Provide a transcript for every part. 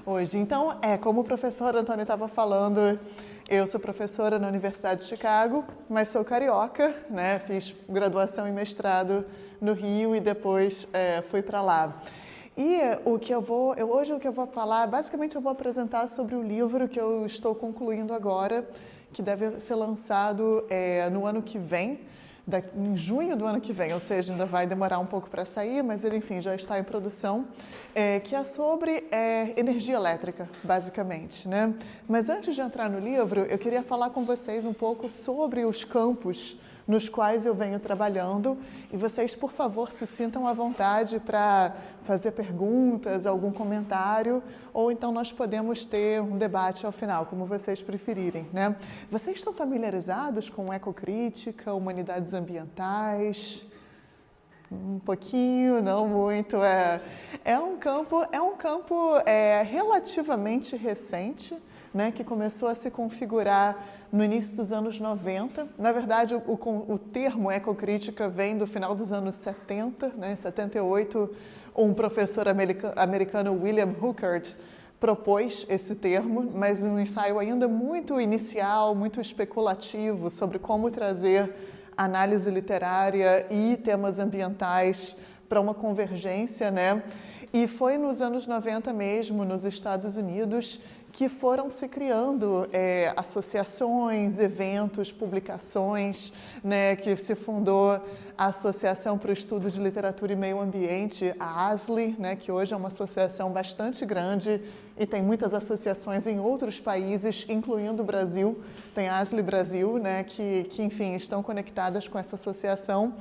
hoje. Então, como o professor Antônio estava falando, eu sou professora na Universidade de Chicago, mas sou carioca, né? Fiz graduação e mestrado no Rio e depois fui para lá. E hoje o que eu vou falar, basicamente eu vou apresentar sobre o livro que eu estou concluindo agora, que deve ser lançado no ano que vem, em junho do ano que vem, ou seja, ainda vai demorar um pouco para sair, mas ele, enfim, já está em produção, que é sobre energia elétrica, basicamente, né? Mas antes de entrar no livro, eu queria falar com vocês um pouco sobre os campos nos quais eu venho trabalhando e vocês, por favor, se sintam à vontade para fazer perguntas, algum comentário, ou então nós podemos ter um debate ao final, como vocês preferirem, né? Vocês estão familiarizados com ecocrítica, humanidades ambientais? Um pouquinho, não muito. É um campo relativamente recente, né, que começou a se configurar no início dos anos 90. Na verdade, o termo ecocrítica vem do final dos anos 70, né, em 78, um professor americano, William Hooker, propôs esse termo, mas um ensaio ainda muito inicial, muito especulativo sobre como trazer análise literária e temas ambientais para uma convergência, né? E foi nos anos 90 mesmo, nos Estados Unidos, que foram se criando associações, eventos, publicações, né, que se fundou a Associação para o Estudo de Literatura e Meio Ambiente, a ASLI, né, que hoje é uma associação bastante grande e tem muitas associações em outros países, incluindo o Brasil. Tem a ASLI Brasil, né, que enfim, estão conectadas com essa associação.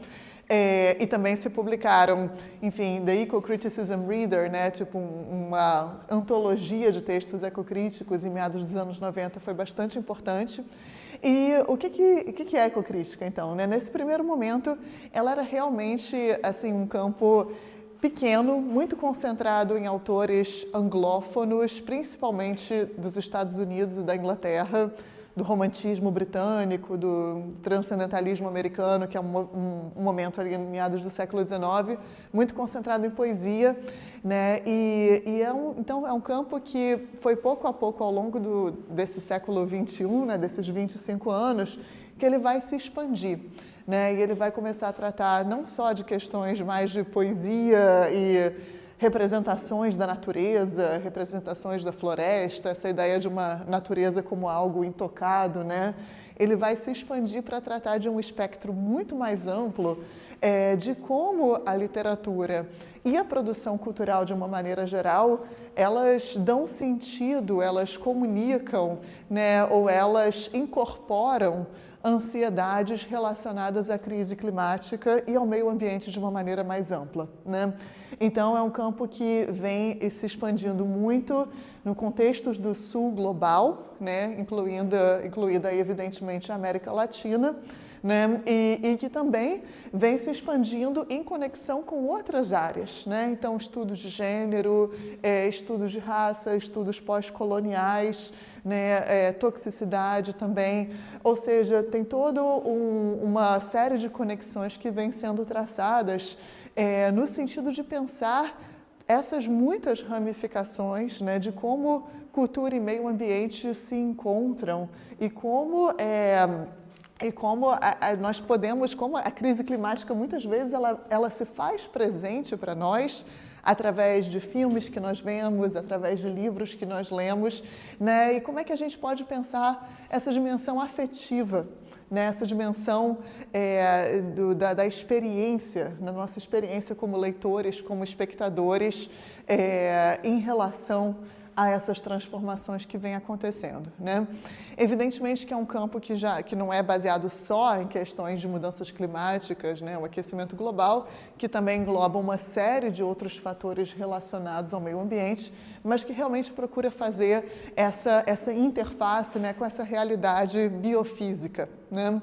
E também se publicaram, enfim, The Eco-Criticism Reader, né, tipo uma antologia de textos ecocríticos em meados dos anos 90, foi bastante importante. E o que é ecocrítica, então? Né? Nesse primeiro momento, ela era realmente assim, um campo pequeno, muito concentrado em autores anglófonos, principalmente dos Estados Unidos e da Inglaterra, do romantismo britânico, do transcendentalismo americano, que é um momento ali em meados do século XIX, muito concentrado em poesia, né? Então é um campo que foi pouco a pouco ao longo desse século XXI, né? Desses 25 anos, que ele vai se expandir, né? E ele vai começar a tratar não só de questões mais de poesia e representações da natureza, representações da floresta, essa ideia de uma natureza como algo intocado, né? Ele vai se expandir para tratar de um espectro muito mais amplo de como a literatura e a produção cultural, de uma maneira geral, elas dão sentido, elas comunicam, né? Ou elas incorporam ansiedades relacionadas à crise climática e ao meio ambiente de uma maneira mais ampla, né? Então, é um campo que vem se expandindo muito no contexto do sul global, né? Incluída evidentemente a América Latina, né? E que também vem se expandindo em conexão com outras áreas, né? Então, estudos de gênero, estudos de raça, estudos pós-coloniais, né? Toxicidade também, ou seja, tem toda uma série de conexões que vêm sendo traçadas no sentido de pensar essas muitas ramificações, né, de como cultura e meio ambiente se encontram e como nós podemos, como a crise climática muitas vezes ela se faz presente para nós através de filmes que nós vemos, através de livros que nós lemos, né? E como é que a gente pode pensar essa dimensão afetiva, né? Essa dimensão da experiência, da nossa experiência como leitores, como espectadores, em relação a essas transformações que vêm acontecendo, né? Evidentemente que é um campo que não é baseado só em questões de mudanças climáticas, né? O aquecimento global, que também engloba uma série de outros fatores relacionados ao meio ambiente, mas que realmente procura fazer essa interface, né, com essa realidade biofísica, né?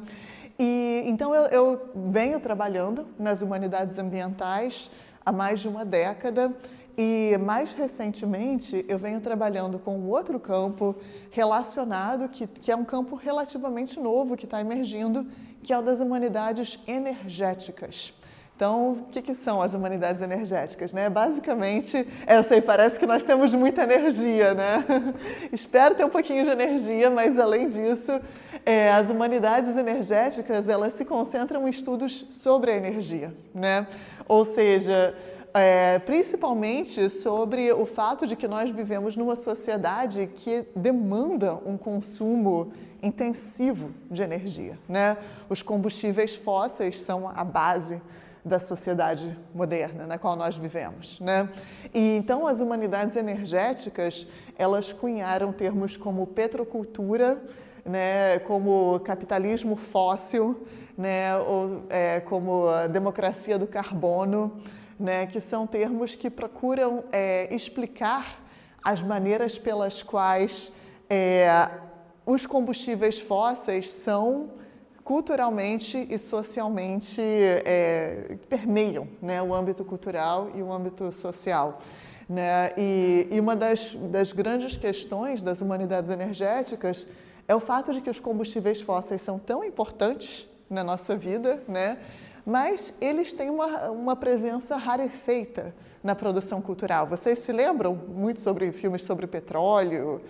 E então eu venho trabalhando nas humanidades ambientais há mais de uma década. E mais recentemente eu venho trabalhando com um outro campo relacionado, que é um campo relativamente novo, que está emergindo, que é o das humanidades energéticas. Então, o que são as humanidades energéticas, né? Basicamente, eu sei, parece que nós temos muita energia, né? Espero ter um pouquinho de energia, mas além disso, as humanidades energéticas, elas se concentram em estudos sobre a energia, né? Ou seja, principalmente sobre o fato de que nós vivemos numa sociedade que demanda um consumo intensivo de energia, né? Os combustíveis fósseis são a base da sociedade moderna na qual nós vivemos, né? E então as humanidades energéticas, elas cunharam termos como petrocultura, né, como capitalismo fóssil, né, ou, como a democracia do carbono, né, que são termos que procuram explicar as maneiras pelas quais os combustíveis fósseis são culturalmente e socialmente permeiam, né, o âmbito cultural e o âmbito social, né? E uma das grandes questões das humanidades energéticas é o fato de que os combustíveis fósseis são tão importantes na nossa vida, né? Mas eles têm uma presença rarefeita na produção cultural. Vocês se lembram muito sobre filmes sobre petróleo,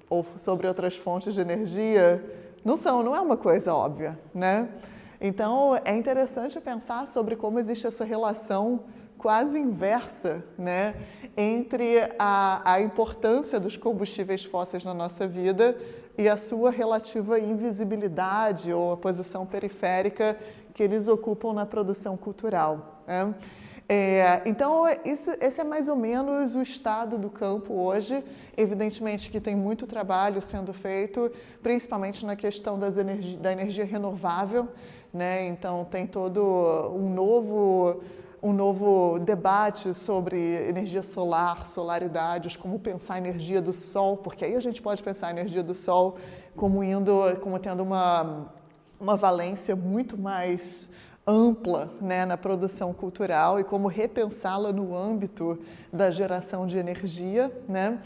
ou sobre outras fontes de energia? Não é uma coisa óbvia, né? Então, é interessante pensar sobre como existe essa relação quase inversa, né, entre a importância dos combustíveis fósseis na nossa vida e a sua relativa invisibilidade ou a posição periférica que eles ocupam na produção cultural, né? Então, esse é mais ou menos o estado do campo hoje. Evidentemente que tem muito trabalho sendo feito, principalmente na questão da energia renovável, né? Então, tem todo um novo debate sobre energia solar, solaridades, como pensar a energia do sol, porque aí a gente pode pensar a energia do sol como tendo uma valência muito mais ampla, né, na produção cultural e como repensá-la no âmbito da geração de energia, né?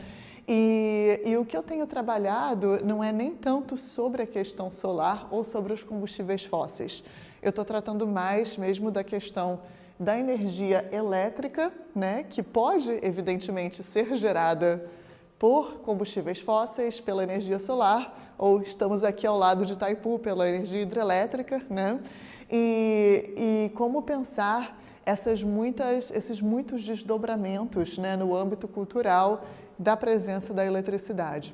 E o que eu tenho trabalhado não é nem tanto sobre a questão solar ou sobre os combustíveis fósseis. Eu estou tratando mais mesmo da questão da energia elétrica, né, que pode, evidentemente, ser gerada por combustíveis fósseis, pela energia solar, ou estamos aqui ao lado de Itaipu, pela energia hidrelétrica, né? E como pensar esses muitos desdobramentos, né, no âmbito cultural da presença da eletricidade.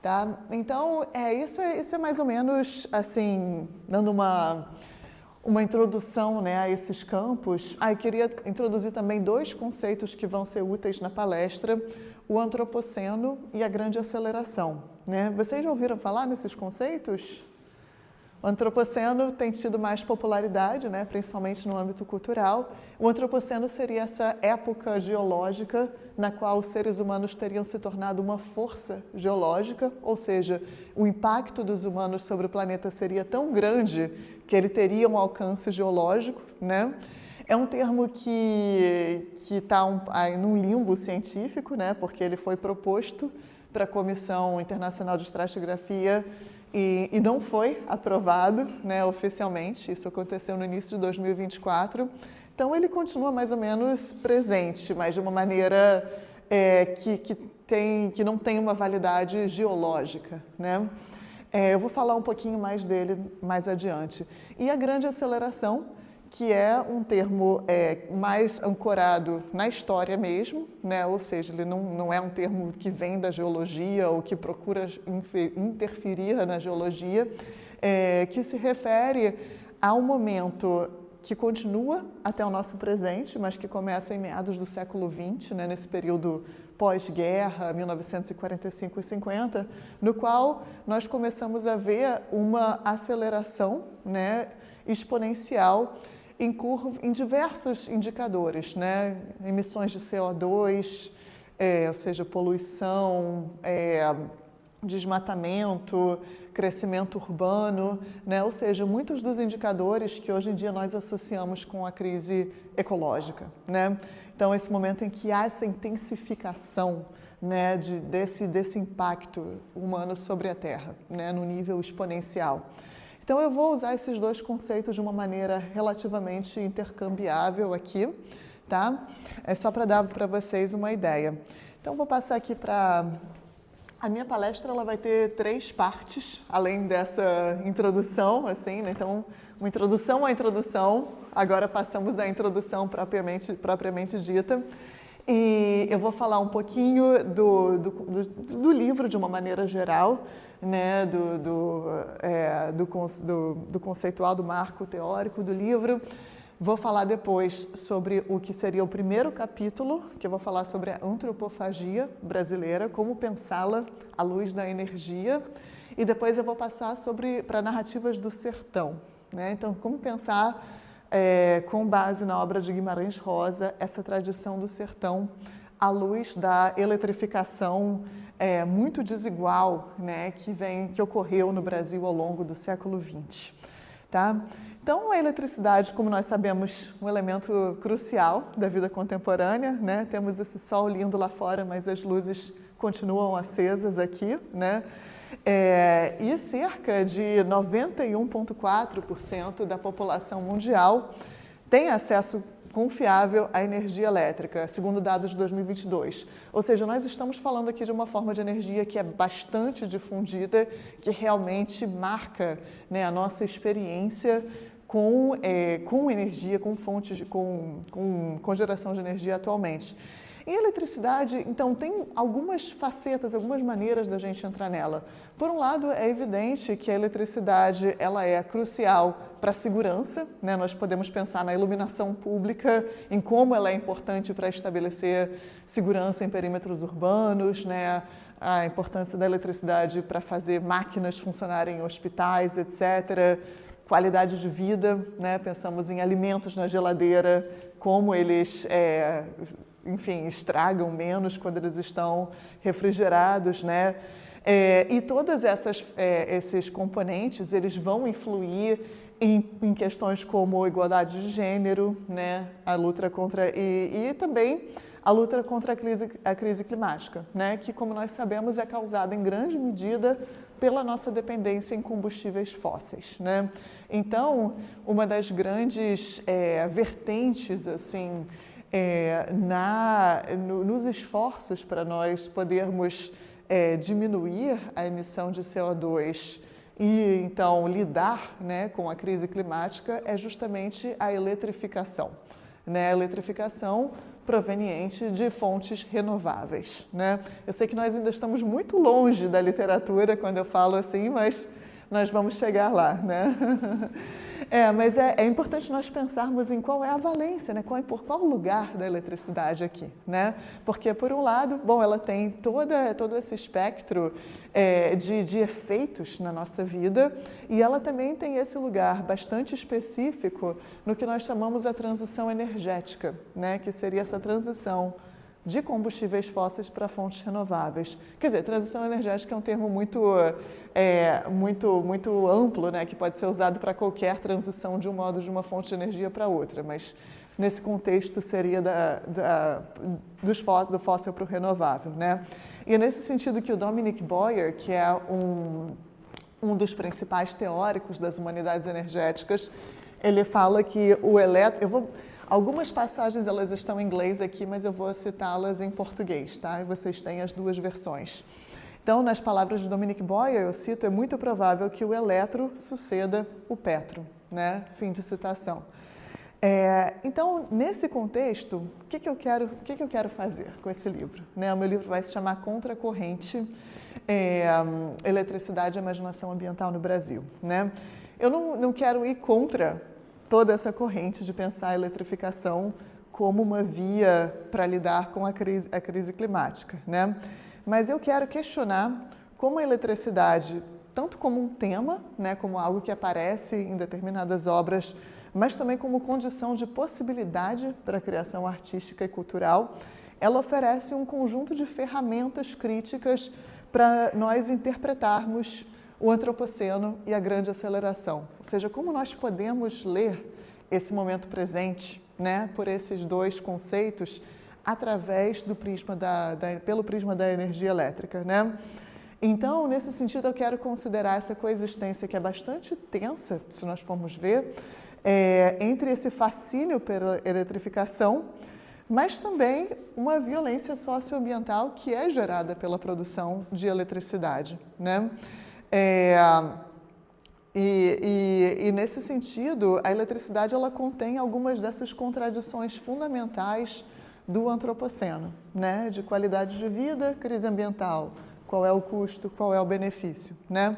Tá? Então, isso é mais ou menos assim, dando uma introdução, né, a esses campos. Eu queria introduzir também dois conceitos que vão ser úteis na palestra, o antropoceno e a grande aceleração, né? Vocês já ouviram falar nesses conceitos? O antropoceno tem tido mais popularidade, né, principalmente no âmbito cultural. O antropoceno seria essa época geológica na qual os seres humanos teriam se tornado uma força geológica, ou seja, o impacto dos humanos sobre o planeta seria tão grande que ele teria um alcance geológico, né? É um termo que está num limbo científico, né, porque ele foi proposto para a Comissão Internacional de Estratigrafia e não foi aprovado, né, oficialmente. Isso aconteceu no início de 2024. Então, ele continua mais ou menos presente, mas de uma maneira que não tem uma validade geológica, né? Eu vou falar um pouquinho mais dele mais adiante. E a grande aceleração, que é um termo mais ancorado na história mesmo, né? Ou seja, ele não é um termo que vem da geologia ou que procura interferir na geologia, que se refere a um momento que continua até o nosso presente, mas que começa em meados do século XX, né? Nesse período pós-guerra, 1945 e 50, no qual nós começamos a ver uma aceleração, né, exponencial em diversos indicadores, né? Emissões de CO2, ou seja, poluição, desmatamento, crescimento urbano, né? Ou seja, muitos dos indicadores que hoje em dia nós associamos com a crise ecológica, né? Então, esse momento em que há essa intensificação, né, desse impacto humano sobre a Terra, né, no nível exponencial. Então, eu vou usar esses dois conceitos de uma maneira relativamente intercambiável aqui, tá? É só para dar para vocês uma ideia. Então, vou passar aqui para... A minha palestra ela vai ter 3 partes, além dessa introdução, assim, né? Então, uma introdução à introdução, agora passamos à introdução propriamente dita. E eu vou falar um pouquinho do livro de uma maneira geral, né? do conceitual, do marco teórico do livro. Vou falar depois sobre o que seria o primeiro capítulo, que eu vou falar sobre a antropofagia brasileira, como pensá-la à luz da energia. E depois eu vou passar para narrativas do sertão, né? Então, como pensar, com base na obra de Guimarães Rosa, essa tradição do sertão à luz da eletrificação muito desigual, né, que ocorreu no Brasil ao longo do século XX. Tá? Então, a eletricidade, como nós sabemos, um elemento crucial da vida contemporânea, né? Temos esse sol lindo lá fora, mas as luzes continuam acesas aqui, né? E cerca de 91,4% da população mundial tem acesso confiável à energia elétrica, segundo dados de 2022. Ou seja, nós estamos falando aqui de uma forma de energia que é bastante difundida, que realmente marca, né, a nossa experiência com energia, com fontes, com geração de energia atualmente. E a eletricidade, então, tem algumas facetas, algumas maneiras da gente entrar nela. Por um lado, é evidente que a eletricidade ela é crucial para a segurança, né? Nós podemos pensar na iluminação pública, em como ela é importante para estabelecer segurança em perímetros urbanos, né? A importância da eletricidade para fazer máquinas funcionarem em hospitais, etc., qualidade de vida, né? Pensamos em alimentos na geladeira, como eles, enfim, estragam menos quando eles estão refrigerados, né? E todos esses componentes, eles vão influir em questões como igualdade de gênero, né? A luta contra e também a luta contra a crise climática, né? Que, como nós sabemos, é causada em grande medida pela nossa dependência em combustíveis fósseis, né? Então, uma das grandes vertentes, assim, nos esforços para nós podermos diminuir a emissão de CO2 e, então, lidar, né, com a crise climática é justamente a eletrificação, né? A eletrificação proveniente de fontes renováveis, né? Eu sei que nós ainda estamos muito longe da literatura quando eu falo assim, mas nós vamos chegar lá, né? Mas é importante nós pensarmos em qual é a valência, né? Por qual lugar da eletricidade aqui, né? Porque, por um lado, bom, ela tem todo esse espectro de efeitos na nossa vida e ela também tem esse lugar bastante específico no que nós chamamos a transição energética, né? Que seria essa transição de combustíveis fósseis para fontes renováveis. Quer dizer, transição energética é um termo muito amplo, né, que pode ser usado para qualquer transição de uma fonte de energia para outra, mas nesse contexto seria do fóssil para o renovável, né? E é nesse sentido que o Dominic Boyer, que é um dos principais teóricos das humanidades energéticas, ele fala que o elétron... Algumas passagens elas estão em inglês aqui, mas eu vou citá-las em português, tá? E vocês têm as duas versões. Então, nas palavras de Dominic Boyer, eu cito, é muito provável que o eletro suceda o petro, né? Fim de citação. Então, nesse contexto, o que eu quero fazer com esse livro? Né? O meu livro vai se chamar Contracorrente, Eletricidade e Imaginação Ambiental no Brasil, né? Eu não quero ir contra toda essa corrente de pensar a eletrificação como uma via para lidar com a crise climática, né? Mas eu quero questionar como a eletricidade, tanto como um tema, né, como algo que aparece em determinadas obras, mas também como condição de possibilidade para a criação artística e cultural, ela oferece um conjunto de ferramentas críticas para nós interpretarmos o antropoceno e a grande aceleração. Ou seja, como nós podemos ler esse momento presente, né, por esses dois conceitos, através do prisma pelo prisma da energia elétrica, né? Então, nesse sentido, eu quero considerar essa coexistência que é bastante tensa, se nós formos ver, entre esse fascínio pela eletrificação, mas também uma violência socioambiental que é gerada pela produção de eletricidade, né? E nesse sentido, a eletricidade ela contém algumas dessas contradições fundamentais do antropoceno, né? De qualidade de vida, crise ambiental, qual é o custo, qual é o benefício, né?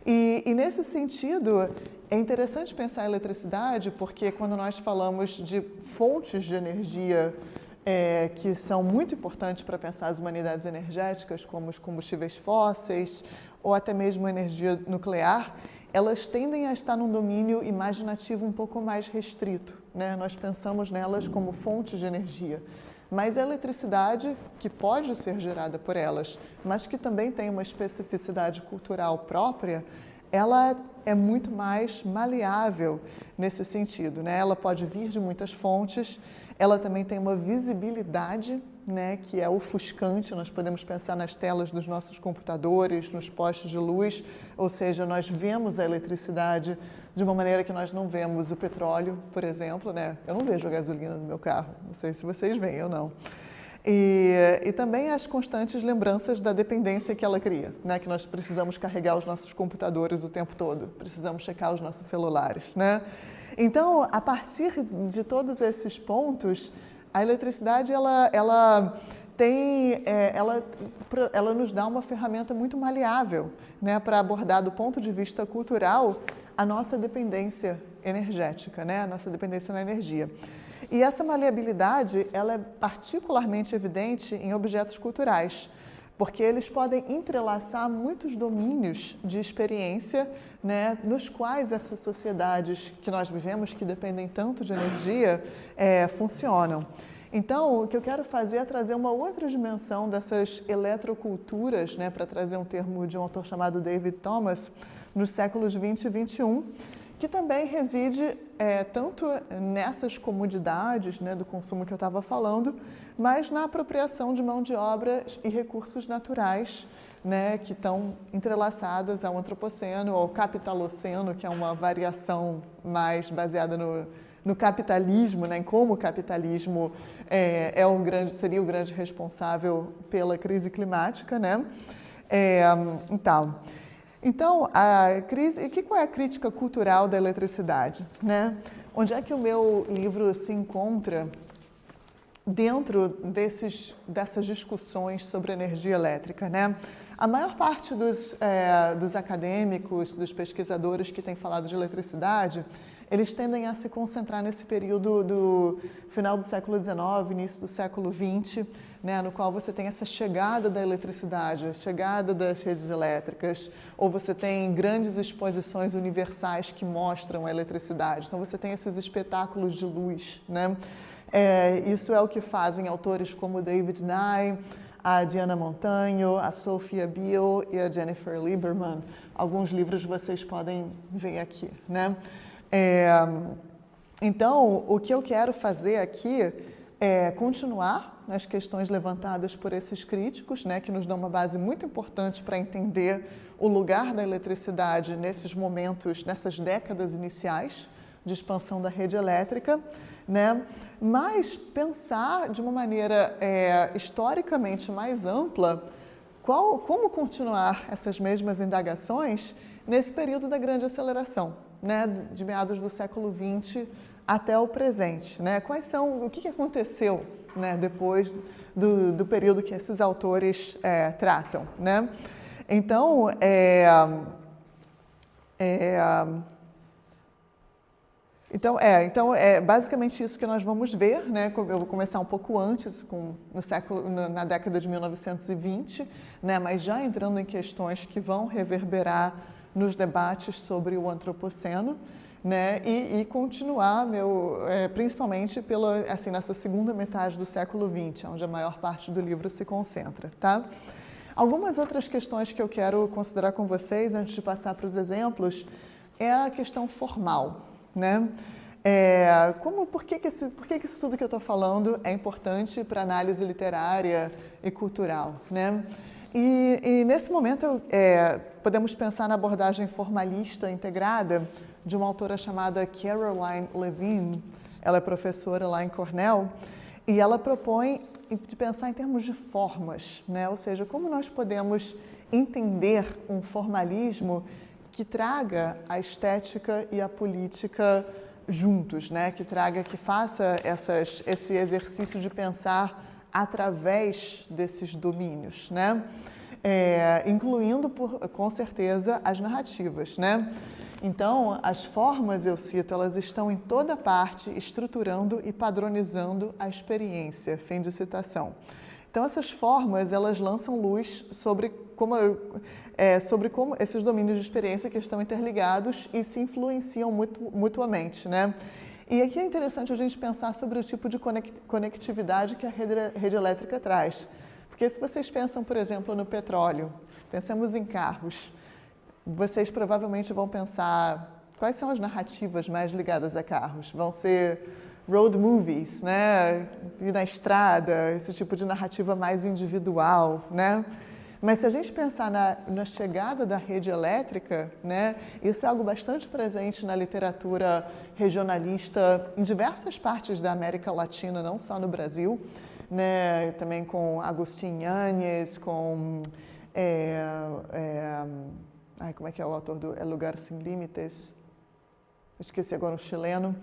E nesse sentido, é interessante pensar a eletricidade porque quando nós falamos de fontes de energia que são muito importantes para pensar as humanidades energéticas, como os combustíveis fósseis ou até mesmo a energia nuclear, elas tendem a estar num domínio imaginativo um pouco mais restrito, né? Nós pensamos nelas como fontes de energia. Mas a eletricidade, que pode ser gerada por elas, mas que também tem uma especificidade cultural própria, ela é muito mais maleável nesse sentido, né? Ela pode vir de muitas fontes, ela também tem uma visibilidade, né, que é ofuscante. Nós podemos pensar nas telas dos nossos computadores, nos postes de luz, ou seja, nós vemos a eletricidade de uma maneira que nós não vemos o petróleo, por exemplo, né? Eu não vejo a gasolina no meu carro, não sei se vocês veem ou não. E também as constantes lembranças da dependência que ela cria, né? Que nós precisamos carregar os nossos computadores o tempo todo, precisamos checar os nossos celulares, né? Então, a partir de todos esses pontos, a eletricidade ela nos dá uma ferramenta muito maleável, né, para abordar do ponto de vista cultural a nossa dependência energética, né, a nossa dependência na energia. E essa maleabilidade ela é particularmente evidente em objetos culturais, porque eles podem entrelaçar muitos domínios de experiência, né, nos quais essas sociedades que nós vivemos, que dependem tanto de energia, funcionam. Então, o que eu quero fazer é trazer uma outra dimensão dessas eletroculturas, né, para trazer um termo de um autor chamado David Thomas, nos séculos 20 e 21, que também reside tanto nessas comodidades, né, do consumo que eu estava falando, mas na apropriação de mão de obra e recursos naturais, né, que estão entrelaçadas ao antropoceno, ao capitaloceno, que é uma variação mais baseada no capitalismo, né, em como o capitalismo seria o grande responsável pela crise climática, né? Então, a crise, e qual é a crítica cultural da eletricidade, né? Onde é que o meu livro se encontra dentro dessas discussões sobre energia elétrica, né? A maior parte dos acadêmicos, dos pesquisadores que têm falado de eletricidade, eles tendem a se concentrar nesse período do final do século XIX, início do século XX, né, no qual você tem essa chegada da eletricidade, a chegada das redes elétricas, ou você tem grandes exposições universais que mostram a eletricidade. Então, você tem esses espetáculos de luz, né? Isso é o que fazem autores como David Nye, a Diana Montaño, a Sophia Beale e a Jennifer Lieberman. Alguns livros vocês podem ver aqui, né? Então, o que eu quero fazer aqui é continuar nas questões levantadas por esses críticos, né, que nos dão uma base muito importante para entender o lugar da eletricidade nesses momentos, nessas décadas iniciais de expansão da rede elétrica, né, mas pensar de uma maneira historicamente mais ampla como continuar essas mesmas indagações nesse período da grande aceleração, né, de meados do século XX até o presente, né? O que aconteceu, né, depois do período que esses autores tratam, né? Então, Então, é basicamente isso que nós vamos ver, né? Eu vou começar um pouco antes, na década de 1920, né? Mas já entrando em questões que vão reverberar nos debates sobre o antropoceno, né? E continuar, principalmente nessa segunda metade do século XX, onde a maior parte do livro se concentra, tá? Algumas outras questões que eu quero considerar com vocês, antes de passar para os exemplos, é a questão formal, né? Por que isso tudo que eu estou falando é importante para análise literária e cultural, né? E nesse momento podemos pensar na abordagem formalista integrada de uma autora chamada Caroline Levine. Ela é professora lá em Cornell e ela propõe de pensar em termos de formas, né? Ou seja, como nós podemos entender um formalismo que traga a estética e a política juntos, né? Que faça esse exercício de pensar através desses domínios, né? Incluindo, com certeza, as narrativas, né? Então, as formas, eu cito, elas estão em toda parte estruturando e padronizando a experiência, fim de citação. Então, essas formas, elas lançam luz sobre como esses domínios de experiência que estão interligados e se influenciam mutuamente, né? E aqui é interessante a gente pensar sobre o tipo de conectividade que a rede elétrica traz. Porque se vocês pensam, por exemplo, no petróleo, pensamos em carros, vocês provavelmente vão pensar quais são as narrativas mais ligadas a carros. Vão ser road movies, né? Ir na estrada, esse tipo de narrativa mais individual, né? Mas se a gente pensar na chegada da rede elétrica, né, isso é algo bastante presente na literatura regionalista em diversas partes da América Latina, não só no Brasil, né, também com Agustín Yáñez, com... como é que é o autor do El Lugar Sin Límites? Esqueci agora, um chileno.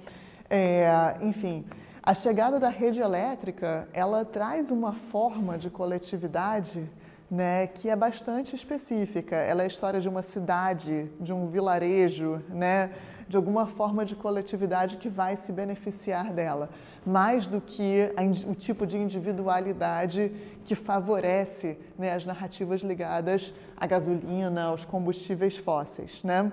Enfim, a chegada da rede elétrica, ela traz uma forma de coletividade, né, que é bastante específica. Ela é a história de uma cidade, de um vilarejo, né, de alguma forma de coletividade que vai se beneficiar dela, mais do que o tipo de individualidade que favorece, né, as narrativas ligadas à gasolina, aos combustíveis fósseis, né?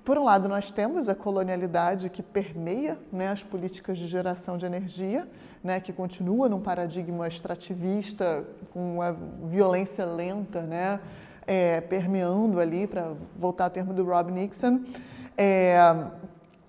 Por um lado, nós temos a colonialidade que permeia, né, as políticas de geração de energia, né, que continua num paradigma extrativista, com uma violência lenta, né, permeando ali, para voltar ao termo do Rob Nixon.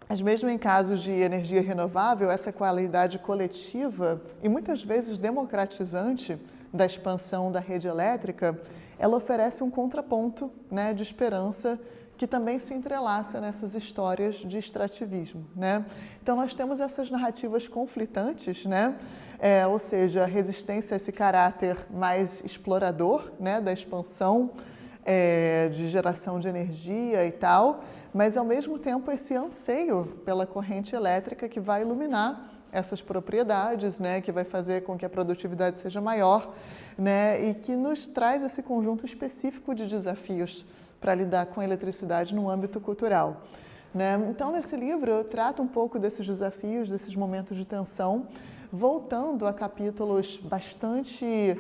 Mas mesmo em casos de energia renovável, essa qualidade coletiva e muitas vezes democratizante da expansão da rede elétrica, ela oferece um contraponto, né, de esperança que também se entrelaça nessas histórias de extrativismo, né? Então, nós temos essas narrativas conflitantes, né? Ou seja, a resistência a esse caráter mais explorador, né, da expansão de geração de energia e tal, mas, ao mesmo tempo, esse anseio pela corrente elétrica que vai iluminar essas propriedades, né, que vai fazer com que a produtividade seja maior, né, e que nos traz esse conjunto específico de desafios para lidar com a eletricidade no âmbito cultural, né? Então, nesse livro, eu trato um pouco desses desafios, desses momentos de tensão, voltando a capítulos bastante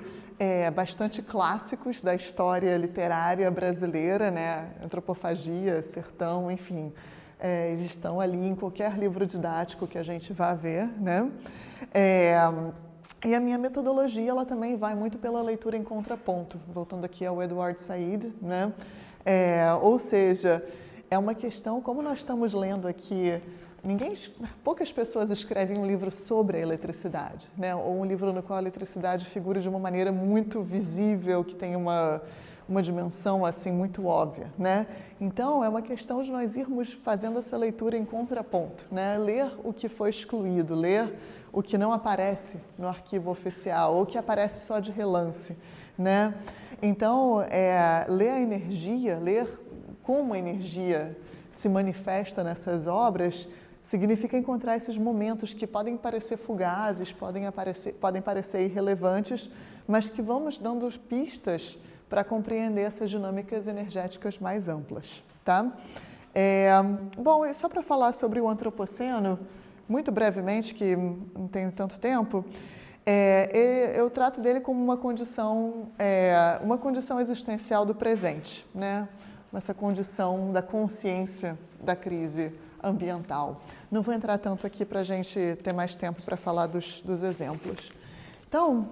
clássicos da história literária brasileira, né? Antropofagia, sertão, enfim, eles estão ali em qualquer livro didático que a gente vá ver, né? E a minha metodologia, ela também vai muito pela leitura em contraponto, voltando aqui ao Edward Said, né? Ou seja, é uma questão, como nós estamos lendo aqui, poucas pessoas escrevem um livro sobre a eletricidade, né? Ou um livro no qual a eletricidade figura de uma maneira muito visível, que tem uma dimensão assim muito óbvia, né? Então, é uma questão de nós irmos fazendo essa leitura em contraponto, né? Ler o que foi excluído, ler o que não aparece no arquivo oficial, ou que aparece só de relance, né? Então, ler a energia, ler como a energia se manifesta nessas obras, significa encontrar esses momentos que podem parecer fugazes, podem parecer irrelevantes, mas que vão nos dando pistas para compreender essas dinâmicas energéticas mais amplas, tá? Bom, e só para falar sobre o antropoceno, muito brevemente, que não tenho tanto tempo, eu trato dele como uma condição existencial do presente, né? Essa condição da consciência da crise ambiental. Não vou entrar tanto aqui para a gente ter mais tempo para falar dos exemplos. Então,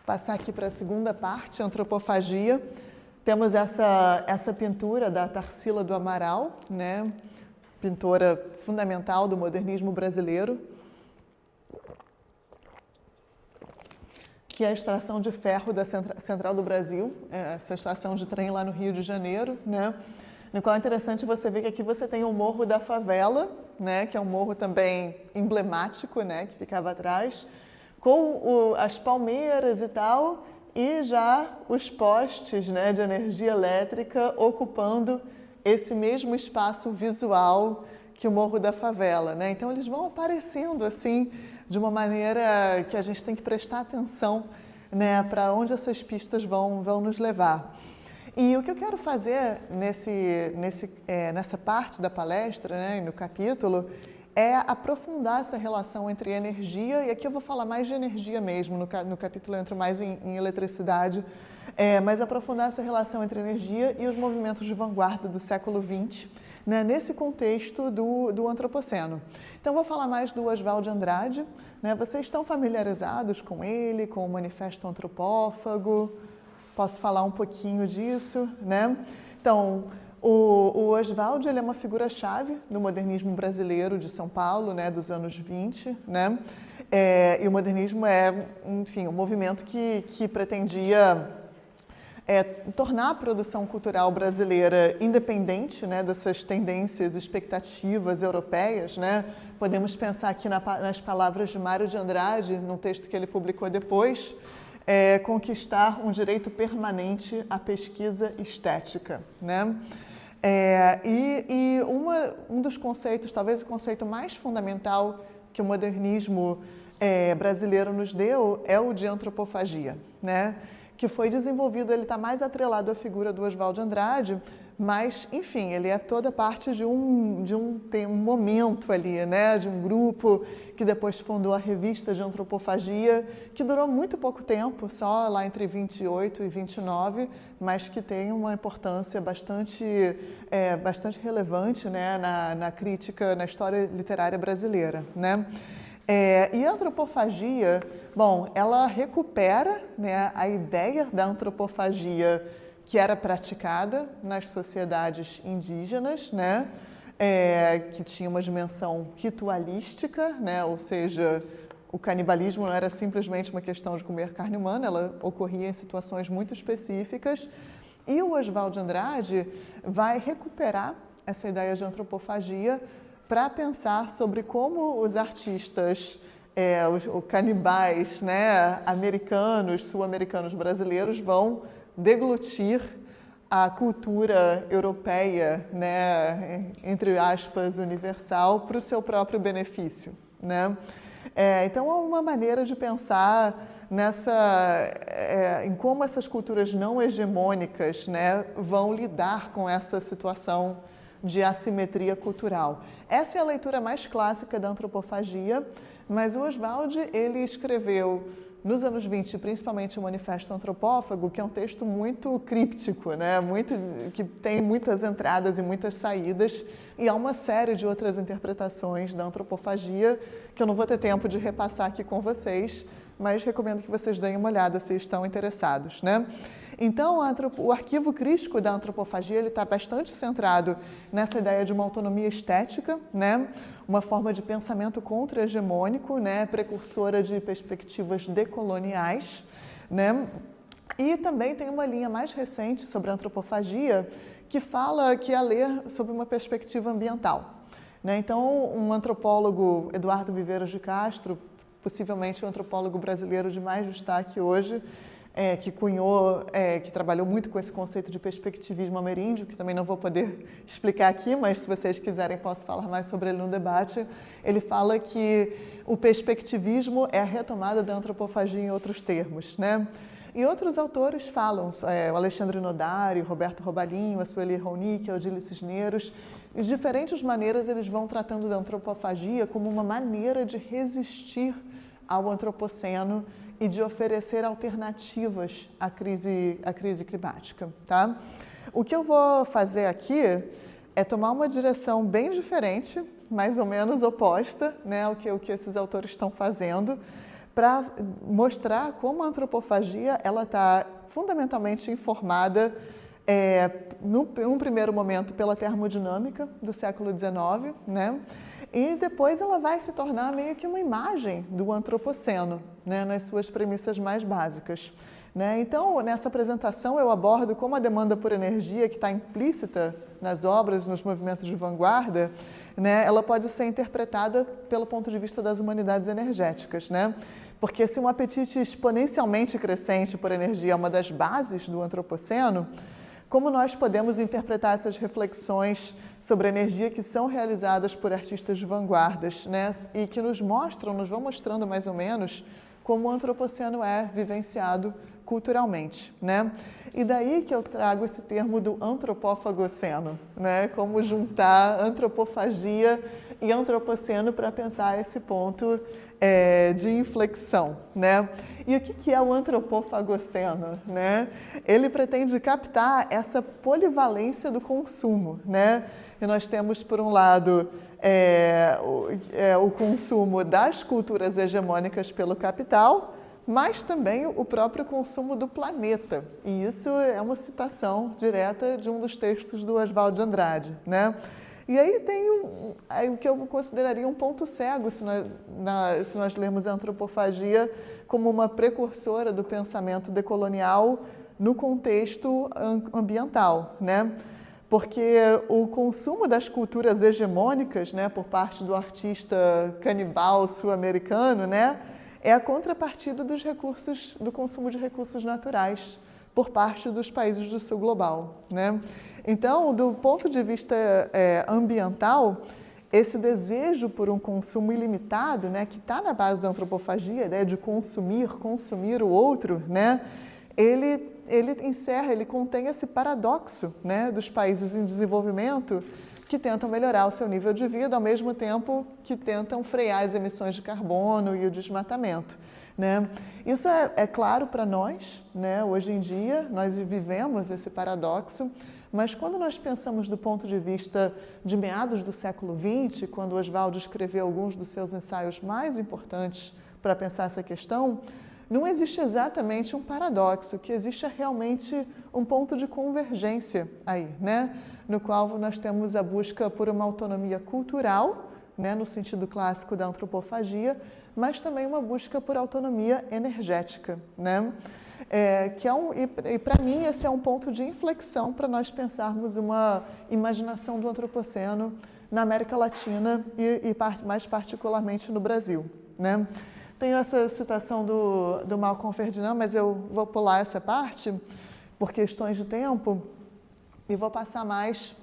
passar aqui para a segunda parte, antropofagia. Temos essa pintura da Tarsila do Amaral, né? Pintora fundamental do modernismo brasileiro. que é a extração de ferro da Central do Brasil, essa estação de trem lá no Rio de Janeiro, né? No qual é interessante você ver que aqui você tem o Morro da Favela, né? Que é um morro também emblemático, né? Que ficava atrás, com as palmeiras e tal, e já os postes, né, de energia elétrica ocupando esse mesmo espaço visual que o Morro da Favela, né? Então eles vão aparecendo assim de uma maneira que a gente tem que prestar atenção, né, para onde essas pistas vão nos levar. E o que eu quero fazer nessa parte da palestra, né, no capítulo, é aprofundar essa relação entre energia, e aqui eu vou falar mais de energia mesmo, no capítulo eu entro mais em eletricidade, mas aprofundar essa relação entre energia e os movimentos de vanguarda do século XX, né, nesse contexto do antropoceno. Então, vou falar mais do Oswald de Andrade, né, vocês estão familiarizados com ele, com o Manifesto Antropófago, posso falar um pouquinho disso, né? Então, o Oswald, ele é uma figura-chave do modernismo brasileiro de São Paulo, né, dos anos 20, né? E o modernismo é, enfim, um movimento que pretendia tornar a produção cultural brasileira independente, né, dessas tendências, expectativas europeias, né? Podemos pensar aqui nas palavras de Mário de Andrade, num texto que ele publicou depois, conquistar um direito permanente à pesquisa estética, né? Um dos conceitos, talvez o conceito mais fundamental que o modernismo brasileiro nos deu é o de antropofagia, né? Que foi desenvolvido, ele está mais atrelado à figura do Oswald de Andrade, mas, enfim, ele é toda parte de um momento ali, né? De um grupo que depois fundou a revista de antropofagia, que durou muito pouco tempo, só lá entre 28 e 29, mas que tem uma importância bastante relevante, né? Na crítica, na história literária brasileira, né? E a antropofagia, bom, ela recupera, né, a ideia da antropofagia que era praticada nas sociedades indígenas, né, que tinha uma dimensão ritualística, né, ou seja, o canibalismo não era simplesmente uma questão de comer carne humana, ela ocorria em situações muito específicas. E o Oswald de Andrade vai recuperar essa ideia de antropofagia para pensar sobre como os artistas, os canibais, né, americanos, sul-americanos, brasileiros vão deglutir a cultura europeia, né, entre aspas, universal, para o seu próprio benefício, né? Então, é uma maneira de pensar em como essas culturas não hegemônicas, né, vão lidar com essa situação de assimetria cultural. Essa é a leitura mais clássica da antropofagia, mas o Oswald, ele escreveu nos anos 20, principalmente o Manifesto Antropófago, que é um texto muito críptico, né? Que tem muitas entradas e muitas saídas, e há uma série de outras interpretações da antropofagia que eu não vou ter tempo de repassar aqui com vocês, mas recomendo que vocês deem uma olhada se estão interessados, né? Então, o arquivo crítico da antropofagia está bastante centrado nessa ideia de uma autonomia estética, né? Uma forma de pensamento contra-hegemônico, né? Precursora de perspectivas decoloniais, né? E também tem uma linha mais recente sobre a antropofagia que é a ler sobre uma perspectiva ambiental, né? Então, um antropólogo, Eduardo Viveiros de Castro, possivelmente o antropólogo brasileiro de mais destaque hoje, que trabalhou muito com esse conceito de perspectivismo ameríndio, que também não vou poder explicar aqui, mas se vocês quiserem posso falar mais sobre ele no debate. Ele fala que o perspectivismo é a retomada da antropofagia em outros termos, né? E outros autores falam, o Alexandre Nodari, o Roberto Robalinho, a Sueli Ronick, a Odile Cisneros, de diferentes maneiras eles vão tratando da antropofagia como uma maneira de resistir ao antropoceno e de oferecer alternativas à crise climática, tá? O que eu vou fazer aqui é tomar uma direção bem diferente, mais ou menos oposta, né, ao que esses autores estão fazendo, para mostrar como a antropofagia ela está fundamentalmente informada, num primeiro momento, pela termodinâmica do século XIX, né? E depois ela vai se tornar meio que uma imagem do antropoceno, né, nas suas premissas mais básicas. Né? Então, nessa apresentação eu abordo como a demanda por energia que está implícita nas obras, nos movimentos de vanguarda, né, ela pode ser interpretada pelo ponto de vista das humanidades energéticas. Né? Porque se um apetite exponencialmente crescente por energia é uma das bases do antropoceno, como nós podemos interpretar essas reflexões sobre a energia que são realizadas por artistas de vanguardas, né? E que nos vão mostrando mais ou menos como o antropoceno é vivenciado culturalmente, né? E daí que eu trago esse termo do antropófagoceno, né? Como juntar antropofagia e antropoceno para pensar esse ponto de inflexão, né? E o que é o antropofagoceno, né? Ele pretende captar essa polivalência do consumo, né? E nós temos, por um lado, o consumo das culturas hegemônicas pelo capital, mas também o próprio consumo do planeta. E isso é uma citação direta de um dos textos do Oswald de Andrade, né? E aí tem o que eu consideraria um ponto cego se nós lermos a antropofagia como uma precursora do pensamento decolonial no contexto ambiental, né? Porque o consumo das culturas hegemônicas, né, por parte do artista canibal sul-americano, né, é a contrapartida do consumo de recursos naturais por parte dos países do sul global, né? Então, do ponto de vista ambiental, esse desejo por um consumo ilimitado, né, que está na base da antropofagia, a ideia de consumir o outro, né, ele contém esse paradoxo, né, dos países em desenvolvimento que tentam melhorar o seu nível de vida, ao mesmo tempo que tentam frear as emissões de carbono e o desmatamento. Né? Isso é claro para nós, né? Hoje em dia nós vivemos esse paradoxo, mas quando nós pensamos do ponto de vista de meados do século XX, quando Oswald escreveu alguns dos seus ensaios mais importantes para pensar essa questão, não existe exatamente um paradoxo, que existe realmente um ponto de convergência aí, né? No qual nós temos a busca por uma autonomia cultural, né, no sentido clássico da antropofagia, mas também uma busca por autonomia energética, né? E para mim esse é um ponto de inflexão para nós pensarmos uma imaginação do antropoceno na América Latina e mais particularmente no Brasil, né? Tenho essa citação do Malcolm Ferdinand, mas eu vou pular essa parte por questões de tempo e vou passar mais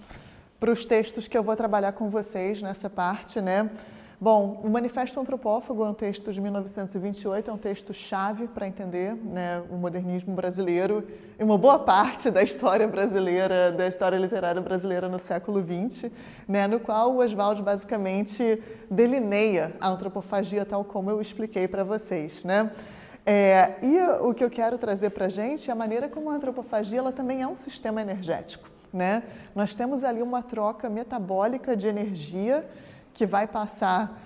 para os textos que eu vou trabalhar com vocês nessa parte, né? Bom, o Manifesto Antropófago é um texto de 1928, é um texto-chave para entender, né, o modernismo brasileiro e uma boa parte da história brasileira, da história literária brasileira no século XX, né, no qual o Oswald basicamente delineia a antropofagia tal como eu expliquei para vocês, né? E o que eu quero trazer para a gente é a maneira como a antropofagia ela também é um sistema energético, né? Nós temos ali uma troca metabólica de energia que vai passar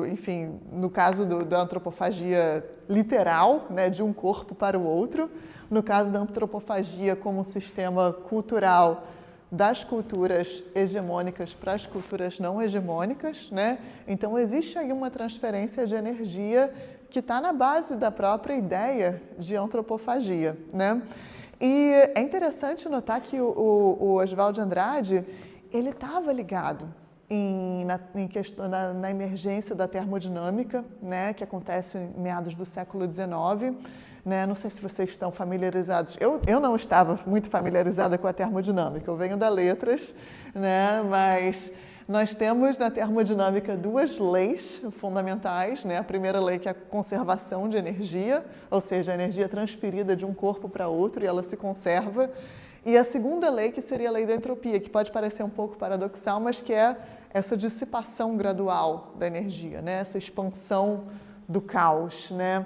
enfim, no caso da antropofagia literal, né, de um corpo para o outro, no caso da antropofagia como um sistema cultural das culturas hegemônicas para as culturas não hegemônicas, né? Então existe aí uma transferência de energia que está na base da própria ideia de antropofagia, né? E é interessante notar que o Oswald de Andrade, ele estava ligado na emergência da termodinâmica, né, que acontece em meados do século XIX. Né? Não sei se vocês estão familiarizados. Eu não estava muito familiarizada com a termodinâmica, eu venho da letras, né, mas nós temos na termodinâmica duas leis fundamentais, né? A primeira lei que é a conservação de energia, ou seja, a energia transferida de um corpo para outro e ela se conserva. E a segunda lei que seria a lei da entropia, que pode parecer um pouco paradoxal, mas que é essa dissipação gradual da energia, né? Essa expansão do caos, né?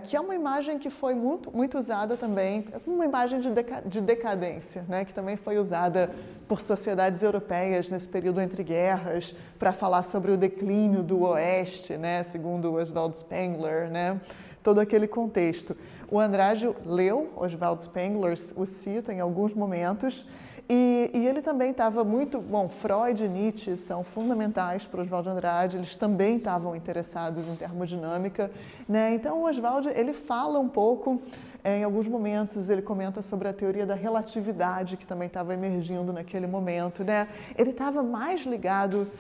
Que é uma imagem que foi muito usada também, uma imagem de decadência, né? Que também foi usada por sociedades europeias nesse período entre guerras para falar sobre o declínio do Oeste, né? Segundo Oswald Spengler, né? Todo aquele contexto. O Andrade leu Oswald Spengler, o cita em alguns momentos, E ele também estava muito... Bom, Freud e Nietzsche são fundamentais para o Oswald de Andrade, eles também estavam interessados em termodinâmica, né? Então, o Oswald, ele fala um pouco, em alguns momentos, ele comenta sobre a teoria da relatividade, que também estava emergindo naquele momento, né? Ele estava mais ligado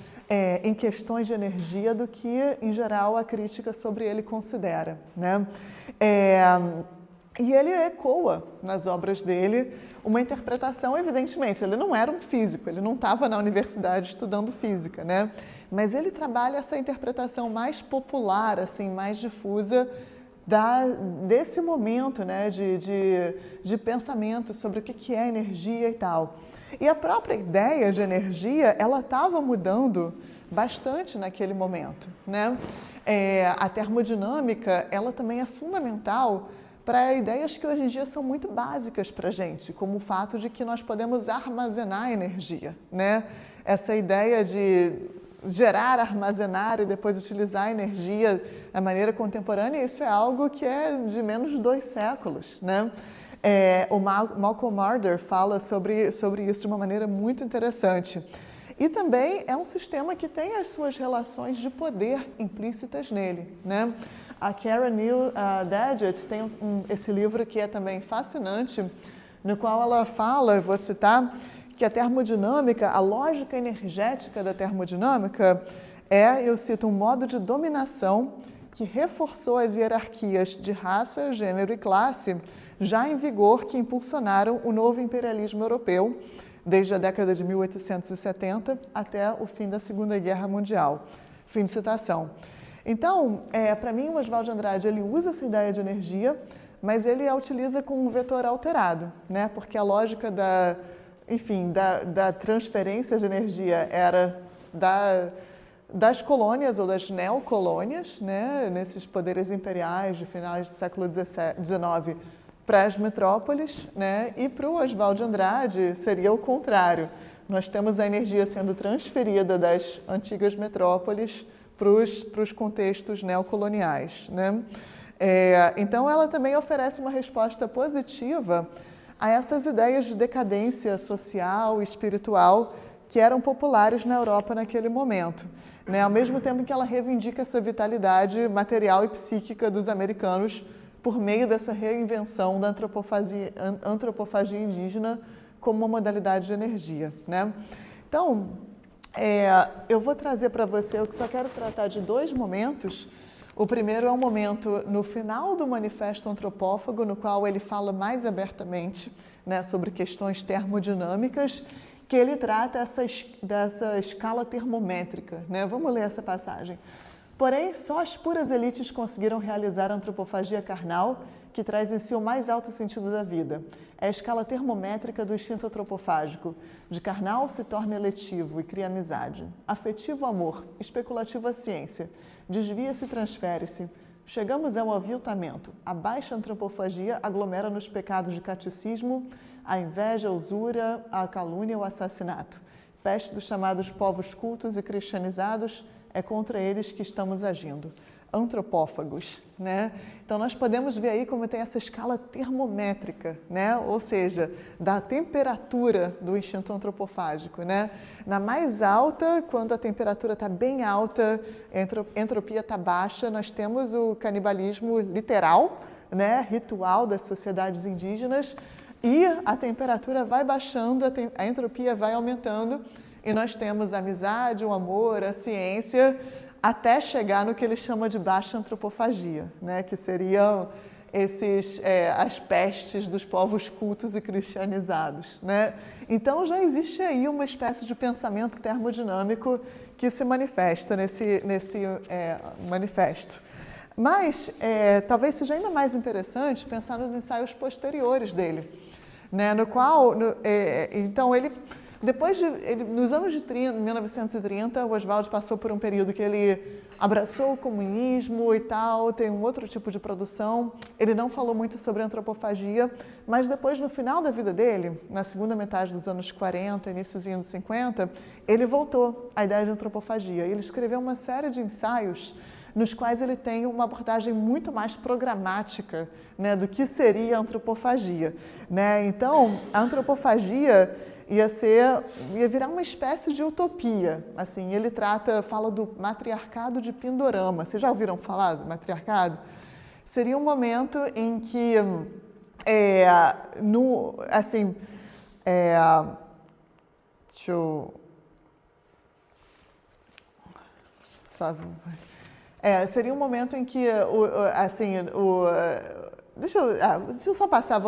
em questões de energia do que, em geral, a crítica sobre ele considera, né? E ele ecoa nas obras dele uma interpretação, evidentemente, ele não era um físico, ele não estava na universidade estudando física, né? Mas ele trabalha essa interpretação mais popular, assim, mais difusa desse momento, né, de pensamento sobre o que é energia e tal. E a própria ideia de energia, ela estava mudando bastante naquele momento, né? A termodinâmica, ela também é fundamental para ideias que hoje em dia são muito básicas para a gente, como o fato de que nós podemos armazenar energia, né? Essa ideia de gerar, armazenar e depois utilizar a energia da maneira contemporânea, isso é algo que é de menos de 2 séculos, né? O Malcolm Marder fala sobre isso de uma maneira muito interessante. E também é um sistema que tem as suas relações de poder implícitas nele, né? A Karen Neal Dadgett tem esse livro que é também fascinante, no qual ela fala, eu vou citar, que a termodinâmica, a lógica energética da termodinâmica eu cito, um modo de dominação que reforçou as hierarquias de raça, gênero e classe já em vigor que impulsionaram o novo imperialismo europeu, desde a década de 1870 até o fim da Segunda Guerra Mundial. Fim de citação. Então, para mim, o Oswald de Andrade, ele usa essa ideia de energia, mas ele a utiliza com um vetor alterado, né? Porque a lógica da transferência de energia era das colônias ou das neocolônias, né? Nesses poderes imperiais de finais do século XIX para as metrópoles, né? E para o Oswald de Andrade seria o contrário. Nós temos a energia sendo transferida das antigas metrópoles para os contextos neocoloniais, né? Então, ela também oferece uma resposta positiva a essas ideias de decadência social e espiritual que eram populares na Europa naquele momento, né? Ao mesmo tempo que ela reivindica essa vitalidade material e psíquica dos americanos por meio dessa reinvenção da antropofagia indígena como uma modalidade de energia, né? Então, eu vou trazer para você, eu só quero tratar de 2 momentos. O primeiro é um momento no final do Manifesto Antropófago, no qual ele fala mais abertamente, né, sobre questões termodinâmicas, que ele trata dessa escala termométrica, né? Vamos ler essa passagem. Porém, só as puras elites conseguiram realizar a antropofagia carnal, que traz em si o mais alto sentido da vida. É a escala termométrica do instinto antropofágico. De carnal se torna eletivo e cria amizade. Afetivo amor, especulativo a ciência. Desvia-se e transfere-se. Chegamos ao aviltamento. A baixa antropofagia aglomera nos pecados de catecismo, a inveja, a usura, a calúnia e o assassinato. Peste dos chamados povos cultos e cristianizados, é contra eles que estamos agindo. Antropófagos, né? Então, nós podemos ver aí como tem essa escala termométrica, né? Ou seja, da temperatura do instinto antropofágico, né? Na mais alta, quando a temperatura está bem alta, a entropia está baixa, nós temos o canibalismo literal, né? Ritual das sociedades indígenas, e a temperatura vai baixando, a entropia vai aumentando, e nós temos a amizade, o amor, a ciência, até chegar no que ele chama de baixa antropofagia, né? Que seriam as pestes dos povos cultos e cristianizados, né? Então, já existe aí uma espécie de pensamento termodinâmico que se manifesta nesse manifesto. Mas, talvez seja ainda mais interessante pensar nos ensaios posteriores dele, né? No qual, então, nos anos de 1930, o Oswald passou por um período que ele abraçou o comunismo e tal, tem um outro tipo de produção. Ele não falou muito sobre antropofagia, mas depois, no final da vida dele, na segunda metade dos anos 40, iníciozinho dos 50, ele voltou à ideia de antropofagia. Ele escreveu uma série de ensaios nos quais ele tem uma abordagem muito mais programática, né, do que seria a antropofagia, né? Então, a antropofagia ia virar uma espécie de utopia. Assim, ele fala do matriarcado de Pindorama. Vocês já ouviram falar do matriarcado? Seria um momento em que, deixa eu... seria um momento em que, deixa eu só passar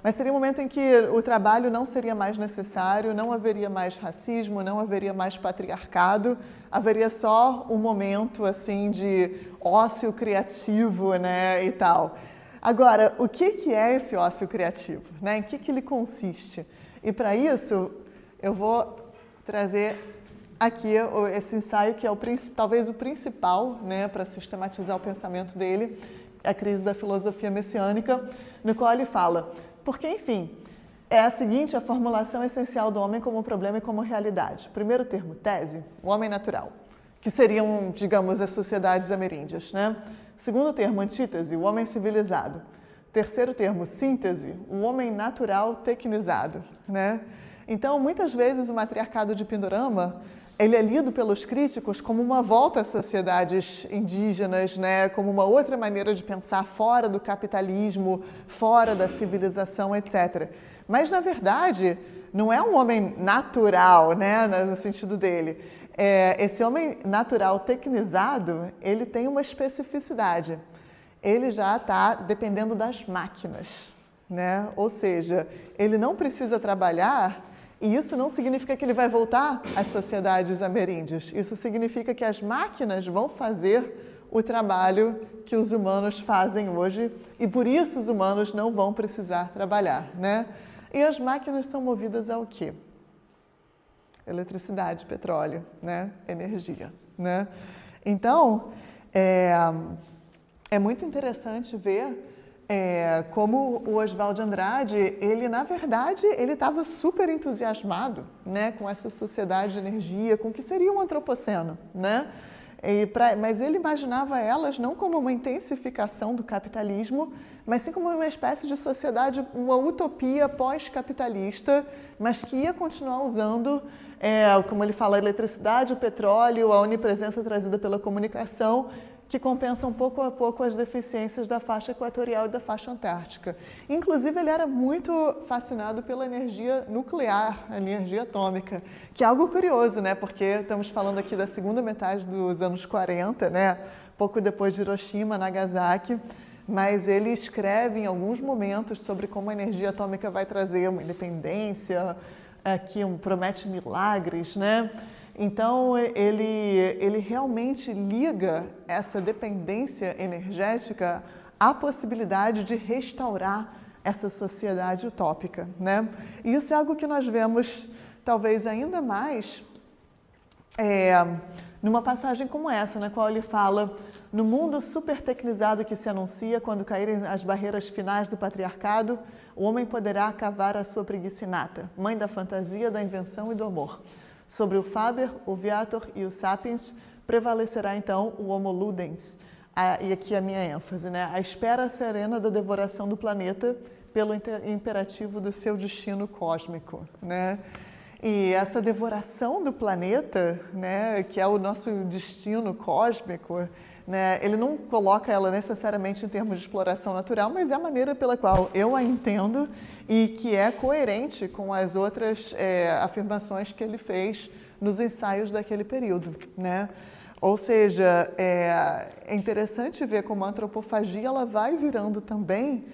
mas seria um momento em que o trabalho não seria mais necessário, não haveria mais racismo, não haveria mais patriarcado, haveria só um momento assim de ócio criativo, né, e tal. Agora, o que é esse ócio criativo, né? Em que ele consiste? E para isso, eu vou trazer aqui esse ensaio que é talvez o principal, né, para sistematizar o pensamento dele, A Crise da Filosofia Messiânica, no qual ele fala, porque, enfim, é a seguinte a formulação essencial do homem como problema e como realidade. Primeiro termo, tese, o homem natural, que seriam, digamos, as sociedades ameríndias, né? Segundo termo, antítese, o homem civilizado. Terceiro termo, síntese, o homem natural tecnizado, né? Então, muitas vezes o matriarcado de Pindorama, ele é lido pelos críticos como uma volta às sociedades indígenas, né? Como uma outra maneira de pensar fora do capitalismo, fora da civilização, etc. Mas, na verdade, não é um homem natural, né? No sentido dele. Esse homem natural tecnizado, ele tem uma especificidade. Ele já está dependendo das máquinas, né? Ou seja, ele não precisa trabalhar. E isso não significa que ele vai voltar às sociedades ameríndias. Isso significa que as máquinas vão fazer o trabalho que os humanos fazem hoje e por isso os humanos não vão precisar trabalhar, né? E as máquinas são movidas ao quê? Eletricidade, petróleo, né? Energia, né? Então, é muito interessante ver como o Oswald de Andrade, ele na verdade, ele estava super entusiasmado, né, com essa sociedade de energia, com o que seria um antropoceno, né? Mas ele imaginava elas não como uma intensificação do capitalismo, mas sim como uma espécie de sociedade, uma utopia pós-capitalista, mas que ia continuar usando, como ele fala, a eletricidade, o petróleo, a onipresença trazida pela comunicação, que compensam pouco a pouco as deficiências da faixa equatorial e da faixa antártica. Inclusive, ele era muito fascinado pela energia nuclear, a energia atômica, que é algo curioso, né? Porque estamos falando aqui da segunda metade dos anos 40, né? Pouco depois de Hiroshima, Nagasaki, mas ele escreve em alguns momentos sobre como a energia atômica vai trazer uma independência, que promete milagres, né? Então, ele realmente liga essa dependência energética à possibilidade de restaurar essa sociedade utópica, né? E isso é algo que nós vemos, talvez, ainda mais numa passagem como essa, na qual ele fala: no mundo supertecnizado que se anuncia, quando caírem as barreiras finais do patriarcado, o homem poderá cavar a sua preguiça inata, mãe da fantasia, da invenção e do amor. Sobre o Faber, o Viator e o Sapiens, prevalecerá então o Homo Ludens. E aqui a minha ênfase, né? A espera serena da devoração do planeta pelo imperativo do seu destino cósmico, né? E essa devoração do planeta, né, que é o nosso destino cósmico, né, ele não coloca ela necessariamente em termos de exploração natural, mas é a maneira pela qual eu a entendo e que é coerente com as outras afirmações que ele fez nos ensaios daquele período, né? Ou seja, é interessante ver como a antropofagia ela vai virando também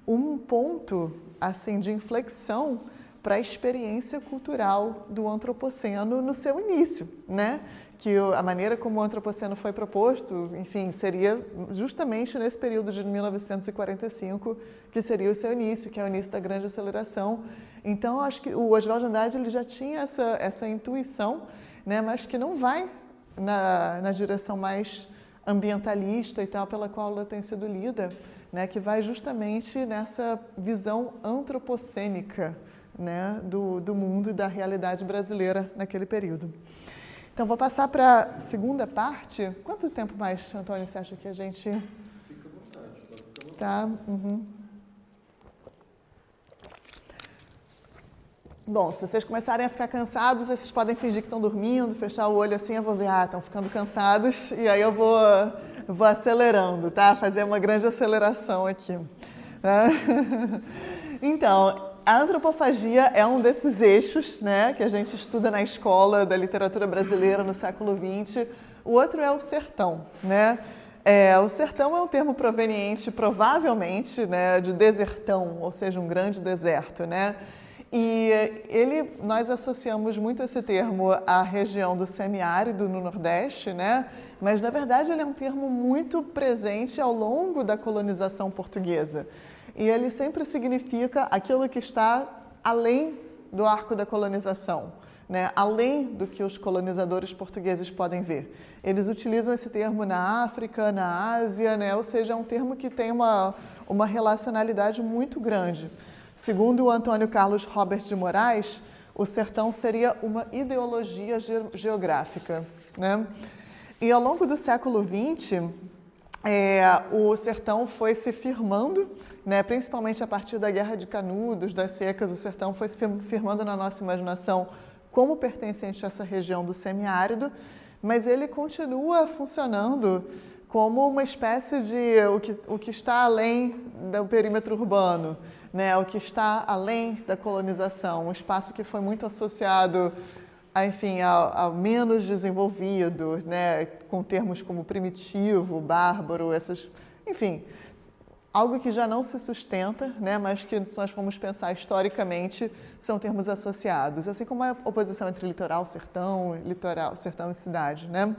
um ponto assim de inflexão para a experiência cultural do antropoceno no seu início, né? Que a maneira como o antropoceno foi proposto, enfim, seria justamente nesse período de 1945 que seria o seu início, que é o início da grande aceleração. Então, acho que o Oswald de Andrade ele já tinha essa intuição, né? Mas que não vai na direção mais ambientalista e tal, pela qual ela tem sido lida, né? Que vai justamente nessa visão antropocênica, né, do mundo e da realidade brasileira naquele período. Então, vou passar para a segunda parte. Quanto tempo mais, Antônio, você acha que a gente... Fica à vontade, pode ficar à vontade. Tá. Uhum. Bom, se vocês começarem a ficar cansados, vocês podem fingir que estão dormindo, fechar o olho assim, eu vou ver, estão ficando cansados, e aí eu vou acelerando, tá? Fazer uma grande aceleração aqui. Tá? Então, a antropofagia é um desses eixos, né, que a gente estuda na escola da literatura brasileira no século XX. O outro é o sertão, né? O sertão é um termo proveniente, provavelmente, né, de desertão, ou seja, um grande deserto, né? E nós associamos muito esse termo à região do semiárido no Nordeste, né? Mas, na verdade, ele é um termo muito presente ao longo da colonização portuguesa. E ele sempre significa aquilo que está além do arco da colonização, né? Além do que os colonizadores portugueses podem ver. Eles utilizam esse termo na África, na Ásia, né? Ou seja, é um termo que tem uma relacionalidade muito grande. Segundo o Antônio Carlos Robert de Moraes, o sertão seria uma ideologia geográfica, né? E ao longo do século XX, o sertão foi se firmando, né? Principalmente a partir da Guerra de Canudos, das secas, o sertão foi se firmando na nossa imaginação como pertencente a essa região do semiárido, mas ele continua funcionando como uma espécie de o que está além do perímetro urbano, né, o que está além da colonização, um espaço que foi muito associado ao menos desenvolvido, né, com termos como primitivo, bárbaro, enfim, algo que já não se sustenta, né, mas que, se nós formos pensar historicamente, são termos associados, assim como a oposição entre litoral, sertão e cidade, né?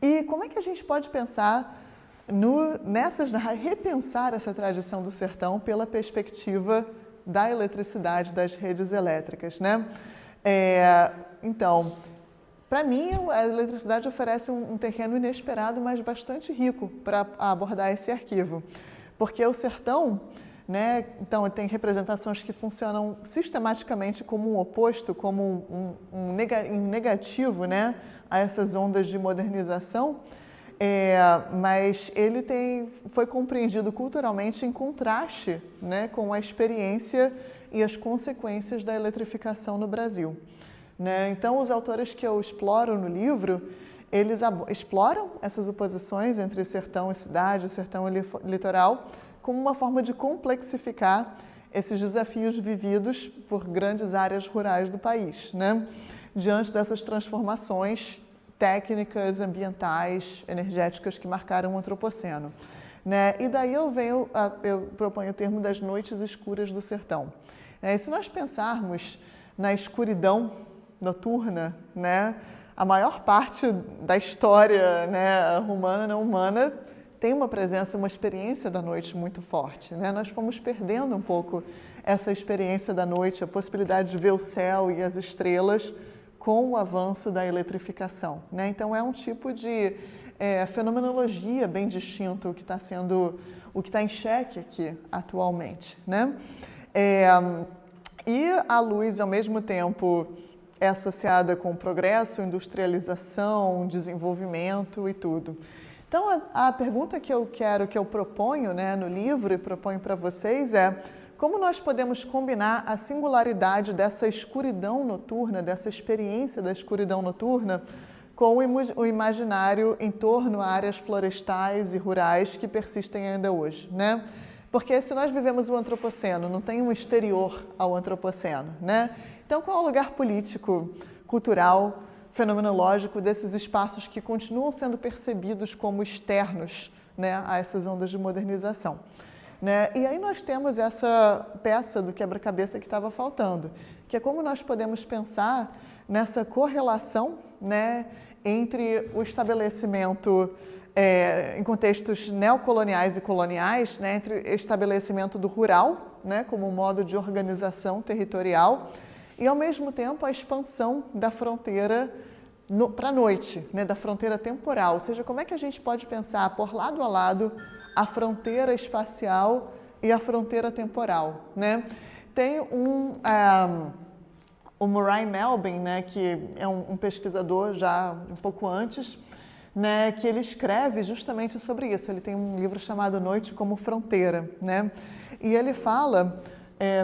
E como é que a gente pode pensar repensar essa tradição do sertão pela perspectiva da eletricidade, das redes elétricas, né? Então, para mim, a eletricidade oferece um terreno inesperado, mas bastante rico para abordar esse arquivo. Porque o sertão, né, então, tem representações que funcionam sistematicamente como um oposto, como um negativo, né, a essas ondas de modernização, mas ele foi compreendido culturalmente em contraste, né, com a experiência e as consequências da eletrificação no Brasil, né? Então, os autores que eu exploro no livro, eles exploram essas oposições entre sertão e cidade, sertão e litoral, como uma forma de complexificar esses desafios vividos por grandes áreas rurais do país, né? Diante dessas transformações técnicas, ambientais, energéticas que marcaram o antropoceno, né? E daí eu proponho o termo das noites escuras do sertão. E se nós pensarmos na escuridão noturna, né, a maior parte da história, né, romana, não humana, tem uma presença, uma experiência da noite muito forte, né? Nós fomos perdendo um pouco essa experiência da noite, a possibilidade de ver o céu e as estrelas com o avanço da eletrificação, né? Então é um tipo de fenomenologia bem distinto o que está em xeque aqui atualmente, né? E a luz, ao mesmo tempo, é associada com progresso, industrialização, desenvolvimento e tudo. Então a pergunta que eu proponho, né, no livro e proponho para vocês é: como nós podemos combinar a singularidade dessa escuridão noturna, dessa experiência da escuridão noturna, com o imaginário em torno a áreas florestais e rurais que persistem ainda hoje, né? Porque se nós vivemos o antropoceno, não tem um exterior ao antropoceno, né? Então, qual é o lugar político, cultural, fenomenológico desses espaços que continuam sendo percebidos como externos, né, a essas ondas de modernização? Né? E aí nós temos essa peça do quebra-cabeça que estava faltando, que é como nós podemos pensar nessa correlação, né, entre o estabelecimento em contextos neocoloniais e coloniais, né, entre o estabelecimento do rural, né, como um modo de organização territorial, e ao mesmo tempo a expansão da fronteira para a noite, né, da fronteira temporal. Ou seja, como é que a gente pode pensar por lado a lado a fronteira espacial e a fronteira temporal, né? Tem o Murray Melvin, né, que é um pesquisador já um pouco antes, né, que ele escreve justamente sobre isso. Ele tem um livro chamado Noite como Fronteira, né? E ele fala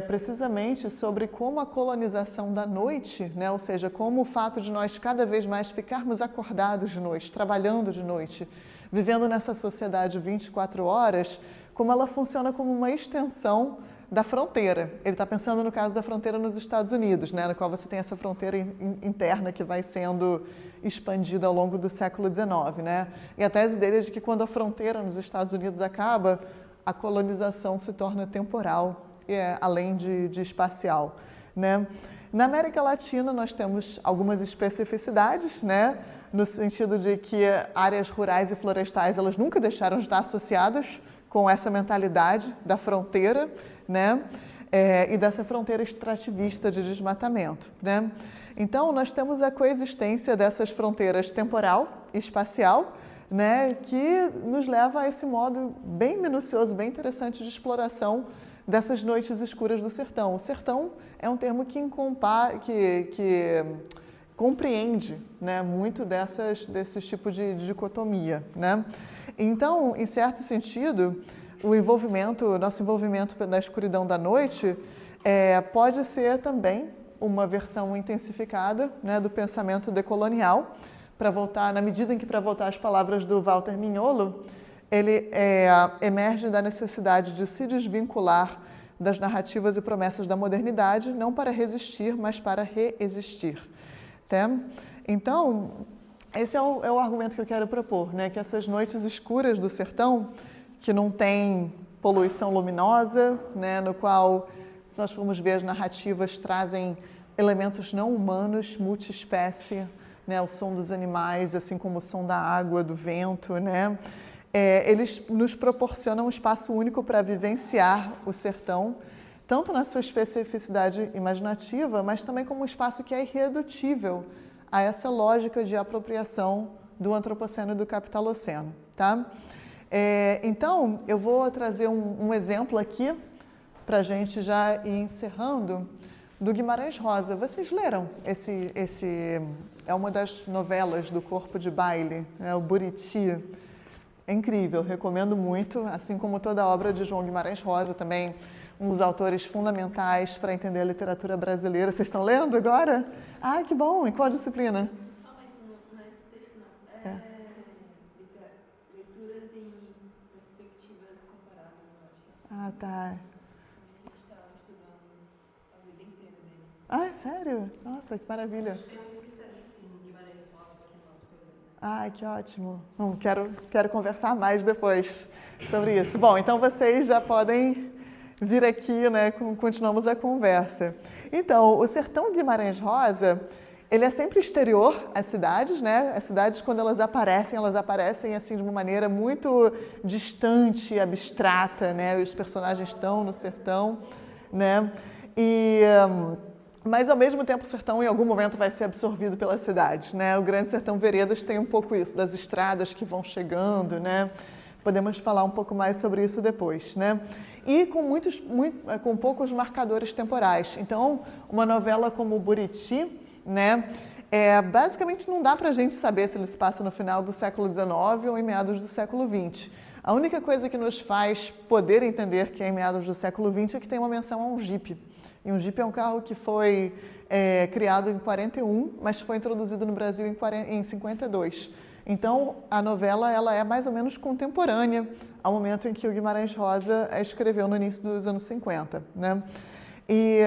precisamente sobre como a colonização da noite, né, ou seja, como o fato de nós cada vez mais ficarmos acordados de noite, trabalhando de noite, vivendo nessa sociedade 24 horas, como ela funciona como uma extensão da fronteira. Ele está pensando no caso da fronteira nos Estados Unidos, né, na qual você tem essa fronteira interna que vai sendo expandida ao longo do século XIX. Né? E a tese dele é de que quando a fronteira nos Estados Unidos acaba, a colonização se torna temporal, além de espacial. Né? Na América Latina, nós temos algumas especificidades, né? No sentido de que áreas rurais e florestais elas nunca deixaram de estar associadas com essa mentalidade da fronteira, né? E dessa fronteira extrativista de desmatamento. Né? Então, nós temos a coexistência dessas fronteiras temporal e espacial, né? Que nos leva a esse modo bem minucioso, bem interessante de exploração dessas noites escuras do sertão. O sertão é um termo que compreende, né, muito desses tipos de dicotomia. Né? Então, em certo sentido, nosso envolvimento na escuridão da noite pode ser também uma versão intensificada, né, do pensamento decolonial, na medida em que, para voltar às palavras do Walter Mignolo, ele emerge da necessidade de se desvincular das narrativas e promessas da modernidade, não para resistir, mas para reexistir. Tá? Então, esse é o argumento que eu quero propor, né? Que essas noites escuras do sertão, que não tem poluição luminosa, né? No qual, se nós formos ver, as narrativas trazem elementos não humanos, multiespécie, né? O som dos animais, assim como o som da água, do vento, né? Eles nos proporcionam um espaço único para vivenciar o sertão, tanto na sua especificidade imaginativa, mas também como um espaço que é irredutível a essa lógica de apropriação do antropoceno e do capitaloceno. Tá? Então, eu vou trazer um exemplo aqui, para a gente já ir encerrando, do Guimarães Rosa. Vocês leram é uma das novelas do Corpo de Baile, né, o Buriti. É incrível, recomendo muito, assim como toda a obra de João Guimarães Rosa, também um dos autores fundamentais para entender a literatura brasileira. Vocês estão lendo agora? Ah, que bom! Em qual disciplina? Não, mas não é esse texto, não. Leituras e perspectivas comparadas, eu acho. Ah, tá. A gente está estudando a vida inteira dele. Ah, é sério? Nossa, que maravilha! Tem um especialista em Guimarães Rosa aqui no nosso programa. Ah, que ótimo! Quero conversar mais depois sobre isso. Bom, então vocês já podem vir aqui, né? Continuamos a conversa. Então, o sertão de Guimarães Rosa, ele é sempre exterior às cidades, né? As cidades, quando elas aparecem assim de uma maneira muito distante, abstrata, né? Os personagens estão no sertão, né? Mas, ao mesmo tempo, o sertão, em algum momento, vai ser absorvido pelas cidades, né? O Grande Sertão Veredas tem um pouco isso, das estradas que vão chegando, né? Podemos falar um pouco mais sobre isso depois, né? E com poucos marcadores temporais. Então, uma novela como o Buriti, né? Basicamente, não dá para a gente saber se ele se passa no final do século XIX ou em meados do século XX. A única coisa que nos faz poder entender que é em meados do século XX é que tem uma menção a um Jeep. E um Jeep é um carro que foi criado em 41, mas foi introduzido no Brasil em 52. Então, a novela ela é mais ou menos contemporânea ao momento em que o Guimarães Rosa escreveu no início dos anos 50. Né? E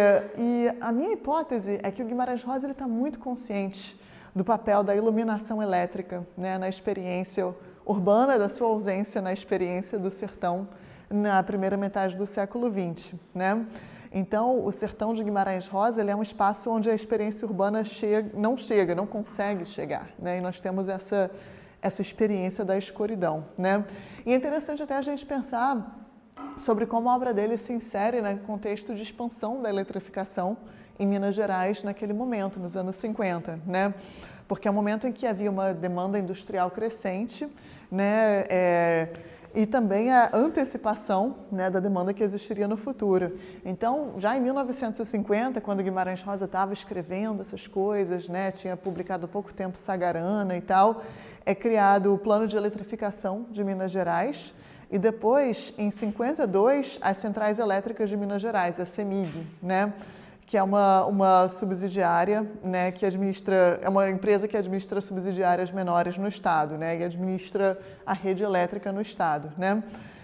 a minha hipótese é que o Guimarães Rosa está muito consciente do papel da iluminação elétrica, né, na experiência urbana, da sua ausência na experiência do sertão na primeira metade do século XX. Né? Então, o sertão de Guimarães Rosa ele é um espaço onde a experiência urbana não consegue chegar. Né? E nós temos essa experiência da escuridão. Né? E é interessante até a gente pensar sobre como a obra dele se insere no contexto de expansão da eletrificação em Minas Gerais naquele momento, nos anos 50. Né? Porque é um momento em que havia uma demanda industrial crescente, né? E também a antecipação, né, da demanda que existiria no futuro. Então, já em 1950, quando Guimarães Rosa estava escrevendo essas coisas, né, tinha publicado há pouco tempo Sagarana e tal, é criado o Plano de Eletrificação de Minas Gerais, E depois, em 52, as Centrais Elétricas de Minas Gerais, a CEMIG, né? Que é uma subsidiária, né, que administra, é uma empresa que administra subsidiárias menores no Estado, né, e administra a rede elétrica no Estado, né.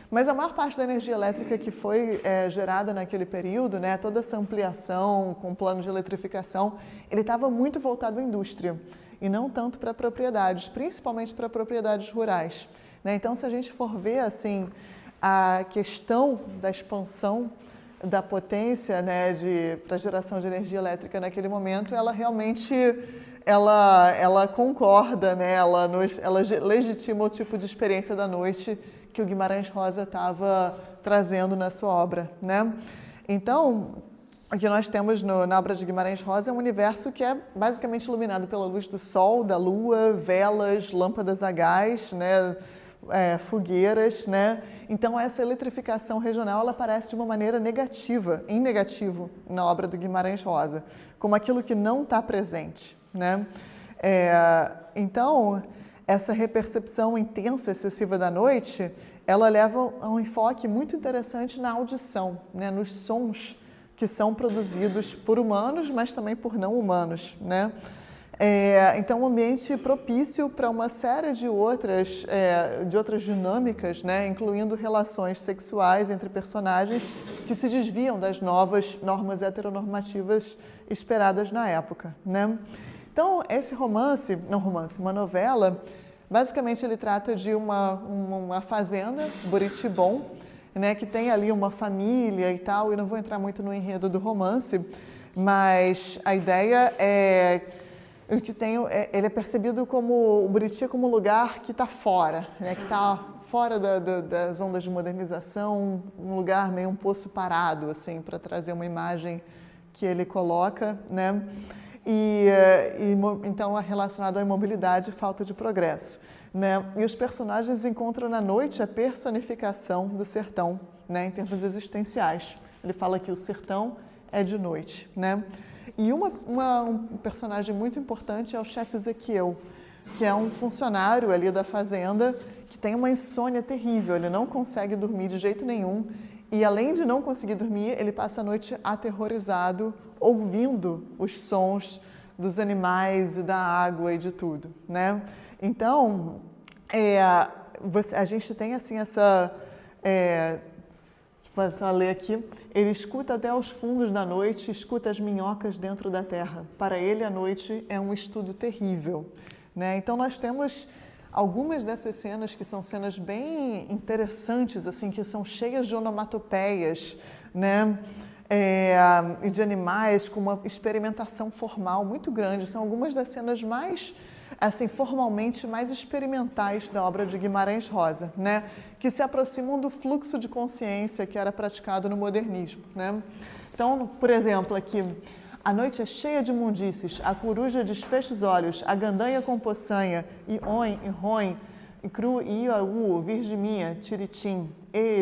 Mas a maior parte da energia elétrica que foi gerada naquele período, né, toda essa ampliação com plano de eletrificação, ele estava muito voltado à indústria e não tanto para propriedades, principalmente para propriedades rurais, né. Então, se a gente for ver assim a questão da expansão da potência, né, para geração de energia elétrica naquele momento, ela realmente ela concorda, né, ela legitima o tipo de experiência da noite que o Guimarães Rosa estava trazendo na sua obra, né? Então, o que nós temos na obra de Guimarães Rosa é um universo que é basicamente iluminado pela luz do sol, da lua, velas, lâmpadas a gás, né, fogueiras, né? Então essa eletrificação regional ela aparece de uma maneira negativa, em negativo, na obra do Guimarães Rosa, como aquilo que não está presente, né? Então essa repercepção intensa, excessiva da noite, ela leva a um enfoque muito interessante na audição, né? Nos sons que são produzidos por humanos, mas também por não humanos, né? Então, um ambiente propício para uma série de outras dinâmicas, né, incluindo relações sexuais entre personagens que se desviam das novas normas heteronormativas esperadas na época, né? Então, esse uma novela, basicamente ele trata de uma fazenda, Buritibom, né, que tem ali uma família e tal, e não vou entrar muito no enredo do romance, mas a ideia é que ele é percebido como o Buriti como um lugar que está fora, né? Que está fora das ondas de modernização, um lugar meio um poço parado, assim, para trazer uma imagem que ele coloca, né? Então é relacionado à imobilidade e falta de progresso, né? E os personagens encontram na noite a personificação do sertão, né? Em termos existenciais. Ele fala que o sertão é de noite, né? E um personagem muito importante é o chefe Ezequiel, que é um funcionário ali da fazenda que tem uma insônia terrível, ele não consegue dormir de jeito nenhum e além de não conseguir dormir, ele passa a noite aterrorizado, ouvindo os sons dos animais e da água e de tudo, né? Então, a gente tem assim essa... Só ler aqui. Ele escuta até os fundos da noite, escuta as minhocas dentro da terra. Para ele, a noite é um estudo terrível, né? Então, nós temos algumas dessas cenas que são cenas bem interessantes, assim, que são cheias de onomatopeias, né? E de animais com uma experimentação formal muito grande. São algumas das cenas mais... assim, formalmente mais experimentais da obra de Guimarães Rosa, né? Que se aproximam do fluxo de consciência que era praticado no modernismo, né? Então, por exemplo, aqui, a noite é cheia de imundícies, a coruja desfecha os olhos, a gandanha com poçanha, e oin, e roin, e cru, e iauú, virgiminha, tiritim,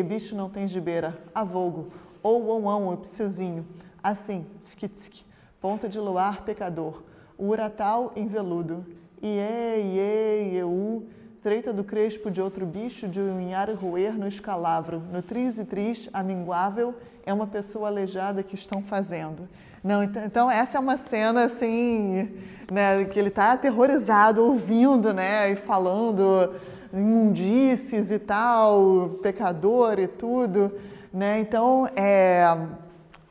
bicho não tem gibeira, avulgo, ou ouão, psiozinho, assim, tski, ponta de luar, pecador, o uratal em veludo, ieu, treita do crespo de outro bicho, de unhar e roer no escalavro, no tris e tris, aminguável, é uma pessoa aleijada que estão fazendo. Não, então essa é uma cena assim, né, que ele está aterrorizado, ouvindo, né, e falando imundícies e tal, pecador e tudo, né, então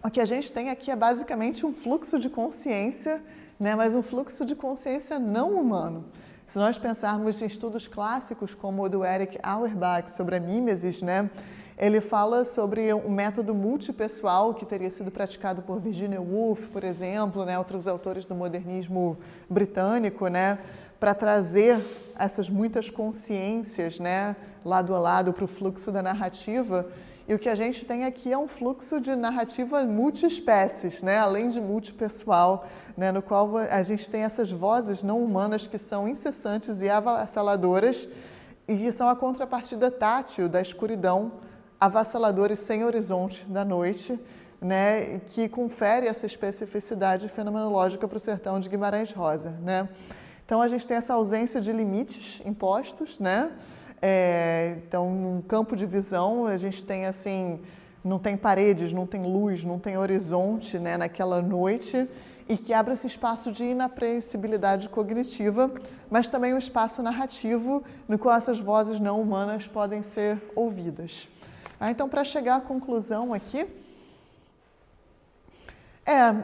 o que a gente tem aqui é basicamente um fluxo de consciência, né, mas um fluxo de consciência não humano. Se nós pensarmos em estudos clássicos como o do Erich Auerbach sobre a mimesis, né, ele fala sobre um método multipessoal que teria sido praticado por Virginia Woolf, por exemplo, né, outros autores do modernismo britânico, né, para trazer essas muitas consciências, né, lado a lado para o fluxo da narrativa. E o que a gente tem aqui é um fluxo de narrativa multiespécies, né? Além de multipessoal, né? No qual a gente tem essas vozes não humanas que são incessantes e avassaladoras e que são a contrapartida tátil da escuridão, avassaladora e sem horizonte da noite, né? Que confere essa especificidade fenomenológica para o sertão de Guimarães Rosa, né? Então a gente tem essa ausência de limites impostos, né? Então, num campo de visão, a gente tem assim, não tem paredes, não tem luz, não tem horizonte, né, naquela noite, e que abre esse espaço de inapreensibilidade cognitiva, mas também um espaço narrativo no qual essas vozes não humanas podem ser ouvidas. Então, para chegar à conclusão aqui,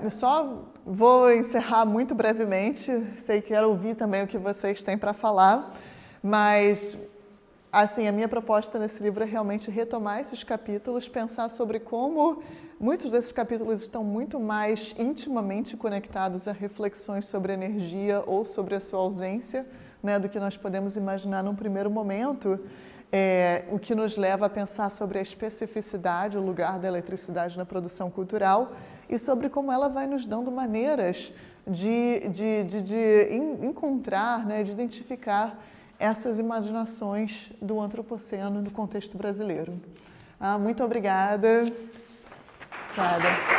eu só vou encerrar muito brevemente, sei que quero ouvir também o que vocês têm para falar, mas assim, a minha proposta nesse livro é realmente retomar esses capítulos, pensar sobre como muitos desses capítulos estão muito mais intimamente conectados a reflexões sobre energia ou sobre a sua ausência, né, do que nós podemos imaginar num primeiro momento, o que nos leva a pensar sobre a especificidade, o lugar da eletricidade na produção cultural e sobre como ela vai nos dando maneiras de encontrar, né, de identificar essas imaginações do antropoceno no contexto brasileiro. Muito obrigada. Obrigada.